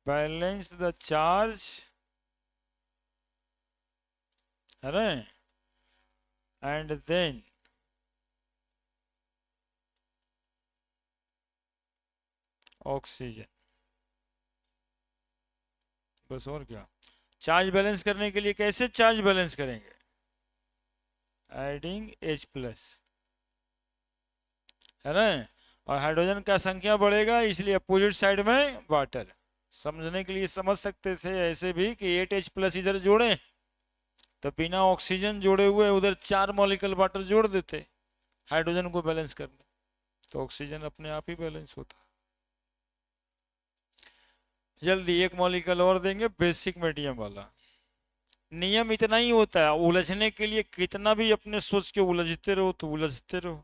बैलेंस द चार्ज, है ना, एंड देन ऑक्सीजन। बस और क्या। चार्ज बैलेंस करने के लिए कैसे चार्ज बैलेंस करेंगे, एडिंग H प्लस, है ना, और हाइड्रोजन का संख्या बढ़ेगा इसलिए अपोजिट साइड में वाटर। समझने के लिए समझ सकते थे ऐसे भी कि 8H प्लस इधर जोड़े तो बिना ऑक्सीजन जोड़े हुए उधर 4 मॉलिक्यूल वाटर जोड़ देते हाइड्रोजन को बैलेंस करने, तो ऑक्सीजन अपने आप ही बैलेंस होता। जल्दी एक मॉलिक्यूल और देंगे, बेसिक मीडियम वाला। नियम इतना ही होता है, उलझने के लिए कितना भी अपने सोच के उलझते रहो तो उलझते रहो।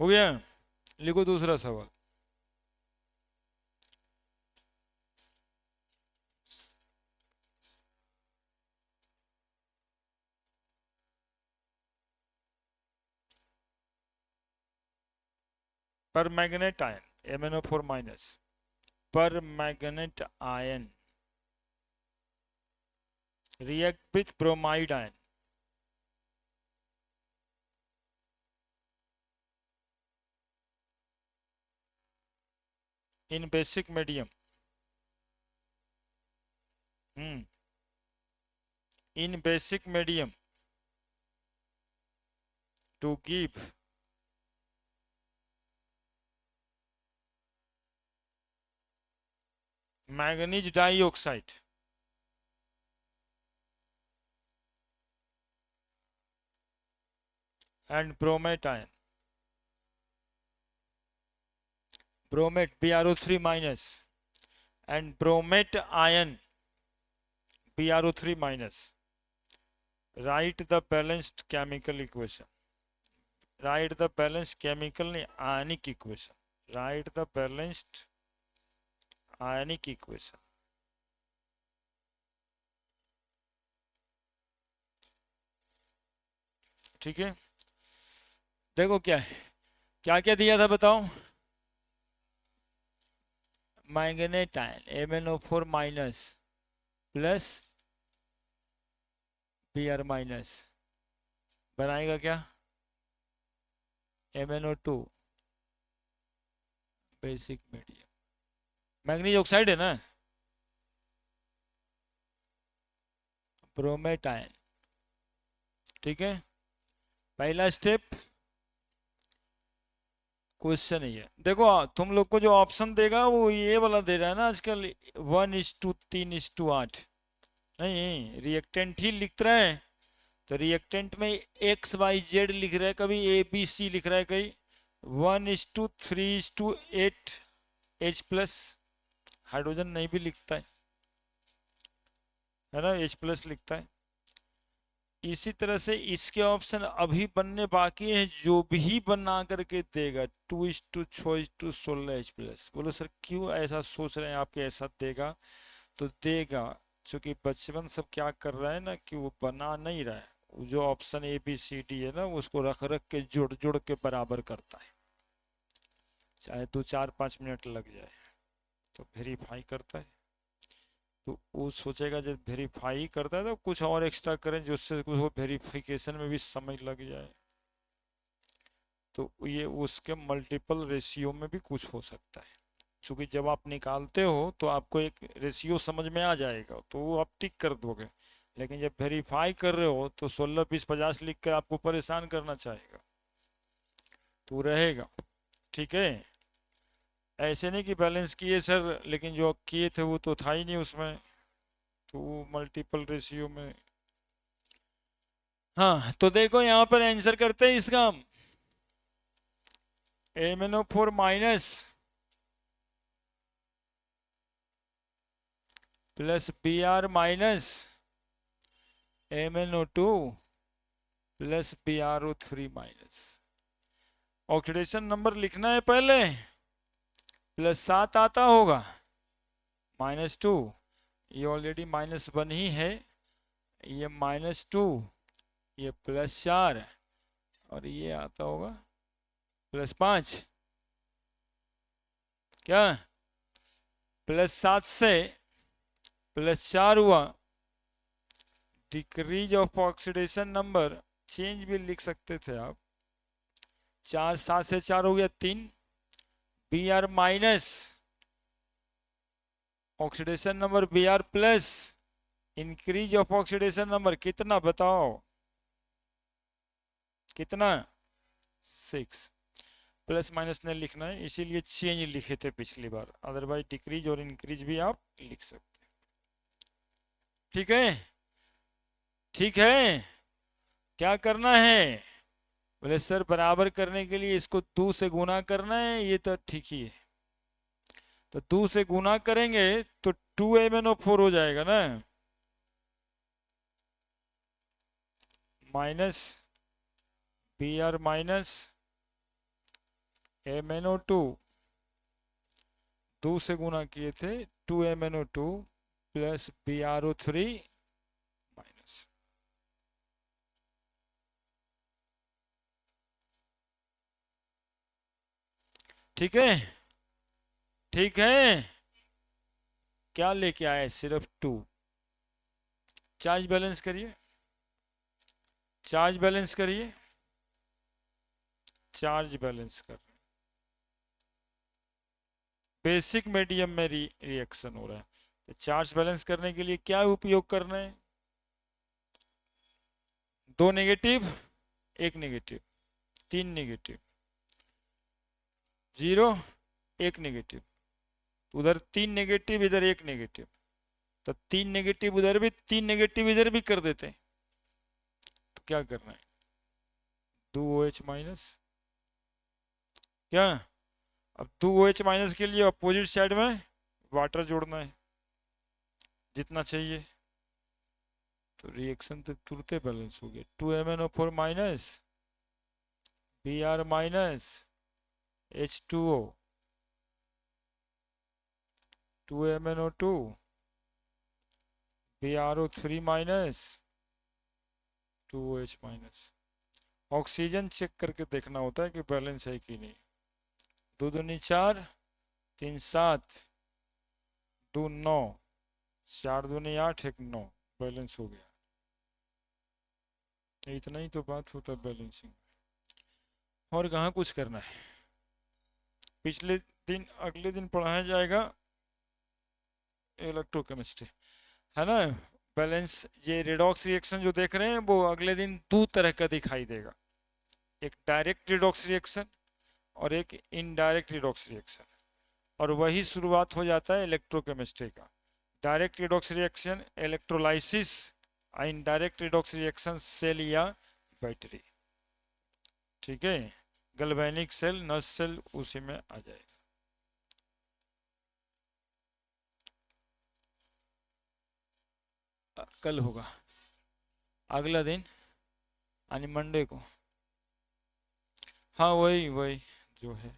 हो गया? लिखो दूसरा सवाल। पर मैग्नेट आयन MnO4 माइनस, पर manganate ion react with bromide ion in basic medium, in basic medium to give manganese dioxide and bromate ion, bromate BrO3 minus and bromate ion BrO3 minus. Write the balanced chemical equation. Write the balanced chemical ionic equation. Write the balanced ionic equation. ठीक है, देखो क्या है, क्या क्या दिया था बताओ। Manganate ion MnO4 minus plus Br minus बनाएगा क्या, MnO2 basic medium, manganese oxide है ना, ब्रोमेट आयन। ठीक है, पहला स्टेप क्वेश्चन ही है। देखो तुम लोग को जो ऑप्शन देगा वो ये वाला दे रहा है ना आजकल, 1:3:8। नहीं, रिएक्टेंट ही लिख रहे हैं, तो रिएक्टेंट में XYZ लिख रहा है, कभी ABC लिख रहा है, कहीं 1:3:8 H प्लस, हाइड्रोजन नहीं भी लिखता है ना, H प्लस लिखता है। इसी तरह से इसके ऑप्शन अभी बनने बाकी हैं, जो भी बना करके देगा 2:6:16 H प्लस। बोलो सर क्यों ऐसा सोच रहे हैं आपके, ऐसा देगा तो देगा, क्योंकि बचपन सब क्या कर रहा है ना कि वो बना नहीं रहा है, जो ऑप्शन ABCD है ना उसको रख रख के जुड़ जुड़ के बराबर करता है, चाहे तो 4-5 मिनट लग जाए, तो वेरीफाई करता है। तो वो सोचेगा जब वेरीफाई करता है तो कुछ और एक्स्ट्रा करें जिससे वो वेरिफिकेशन में भी समय लग जाए, तो ये उसके मल्टीपल रेशियो में भी कुछ हो सकता है। क्योंकि जब आप निकालते हो तो आपको एक रेशियो समझ में आ जाएगा, तो वो आप टिक कर दोगे, लेकिन जब वेरीफाई कर रहे हो तो 16, 20, 50 लिख कर आपको परेशान करना चाहेगा, तो रहेगा। ठीक है, ऐसे नहीं कि बैलेंस किए सर लेकिन जो किए थे वो तो था ही नहीं उसमें, तो मल्टीपल रेशियो में। हाँ तो देखो यहाँ पर आंसर करते हैं इसका, MnO4 minus plus Br minus MnO2 plus BrO3 minus. Oxidation number लिखना है पहले, +7 आता होगा, -2, ये ऑलरेडी -1 ही है, ये -2, ये +4 और ये आता होगा +5। क्या +7 से +4 हुआ, decrease of oxidation number, change भी लिख सकते थे आप, 4 7 से 4 हो गया 3, Br minus oxidation number Br plus increase of oxidation number कितना बताओ, कितना 6, प्लस माइनस नहीं लिखना है इसीलिए चेंज लिखे थे पिछली बार, अदरवाइज डिक्रीज और इंक्रीज भी आप लिख सकते हैं। ठीक है, ठीक है, क्या करना है, बोले सर बराबर करने के लिए इसको 2 से गुना करना है, ये तो ठीक ही है, तो 2 से गुना करेंगे तो 2MnO4 हो जाएगा ना, माइनस Br माइनस MnO2 2 से गुना किए थे 2MnO2 प्लस BrO3 माइनस। ठीक है, ठीक है, क्या लेके आए, सिर्फ 2। चार्ज बैलेंस करिए, चार्ज बैलेंस करिए, चार्ज बैलेंस कर, बेसिक मीडियम में रिएक्शन हो रहा है, तो चार्ज बैलेंस करने के लिए क्या उपयोग करना है, 2 नेगेटिव 1 नेगेटिव 3 नेगेटिव 0 1 नेगेटिव, उधर 3 नेगेटिव इधर 1 नेगेटिव, तो 3 नेगेटिव उधर भी 3 नेगेटिव इधर भी कर देते हैं। तो क्या करना है, 2 OH माइनस, क्या, अब 2 OH माइनस के लिए अपोजिट साइड में वाटर जोड़ना है जितना चाहिए, तो रिएक्शन तो तुरंत बैलेंस हो गया। 2MnO4 minus Br minus H2O, 2MnO2 BrO3 minus 2OH minus. Oxygen check करके देखना होता है कि बैलेंस है कि नहीं। 2 दूनी 4, 3 7, 2 9, 4 दूनी 8, 1 9, बैलेंस हो गया। इतना ही तो बात होता है बैलेंसिंग, और कहाँ कुछ करना है। पिछले दिन अगले दिन पढ़ाया जाएगा इलेक्ट्रोकेमिस्ट्री, है ना। बैलेंस, ये रेडॉक्स रिएक्शन जो देख रहे हैं वो अगले दिन 2 तरह का दिखाई देगा, एक डायरेक्ट रिडॉक्स रिएक्शन और एक इनडायरेक्ट रिडॉक्स रिएक्शन, और वही शुरुआत हो जाता है इलेक्ट्रोकेमिस्ट्री का। Direct redox reaction electrolysis, indirect redox reaction cell या बैटरी। ठीक है, गैल्वेनिक सेल, नस सेल उसी में आ जाएगा। कल होगा, अगला दिन यानी मंडे को। हाँ वही वही जो है।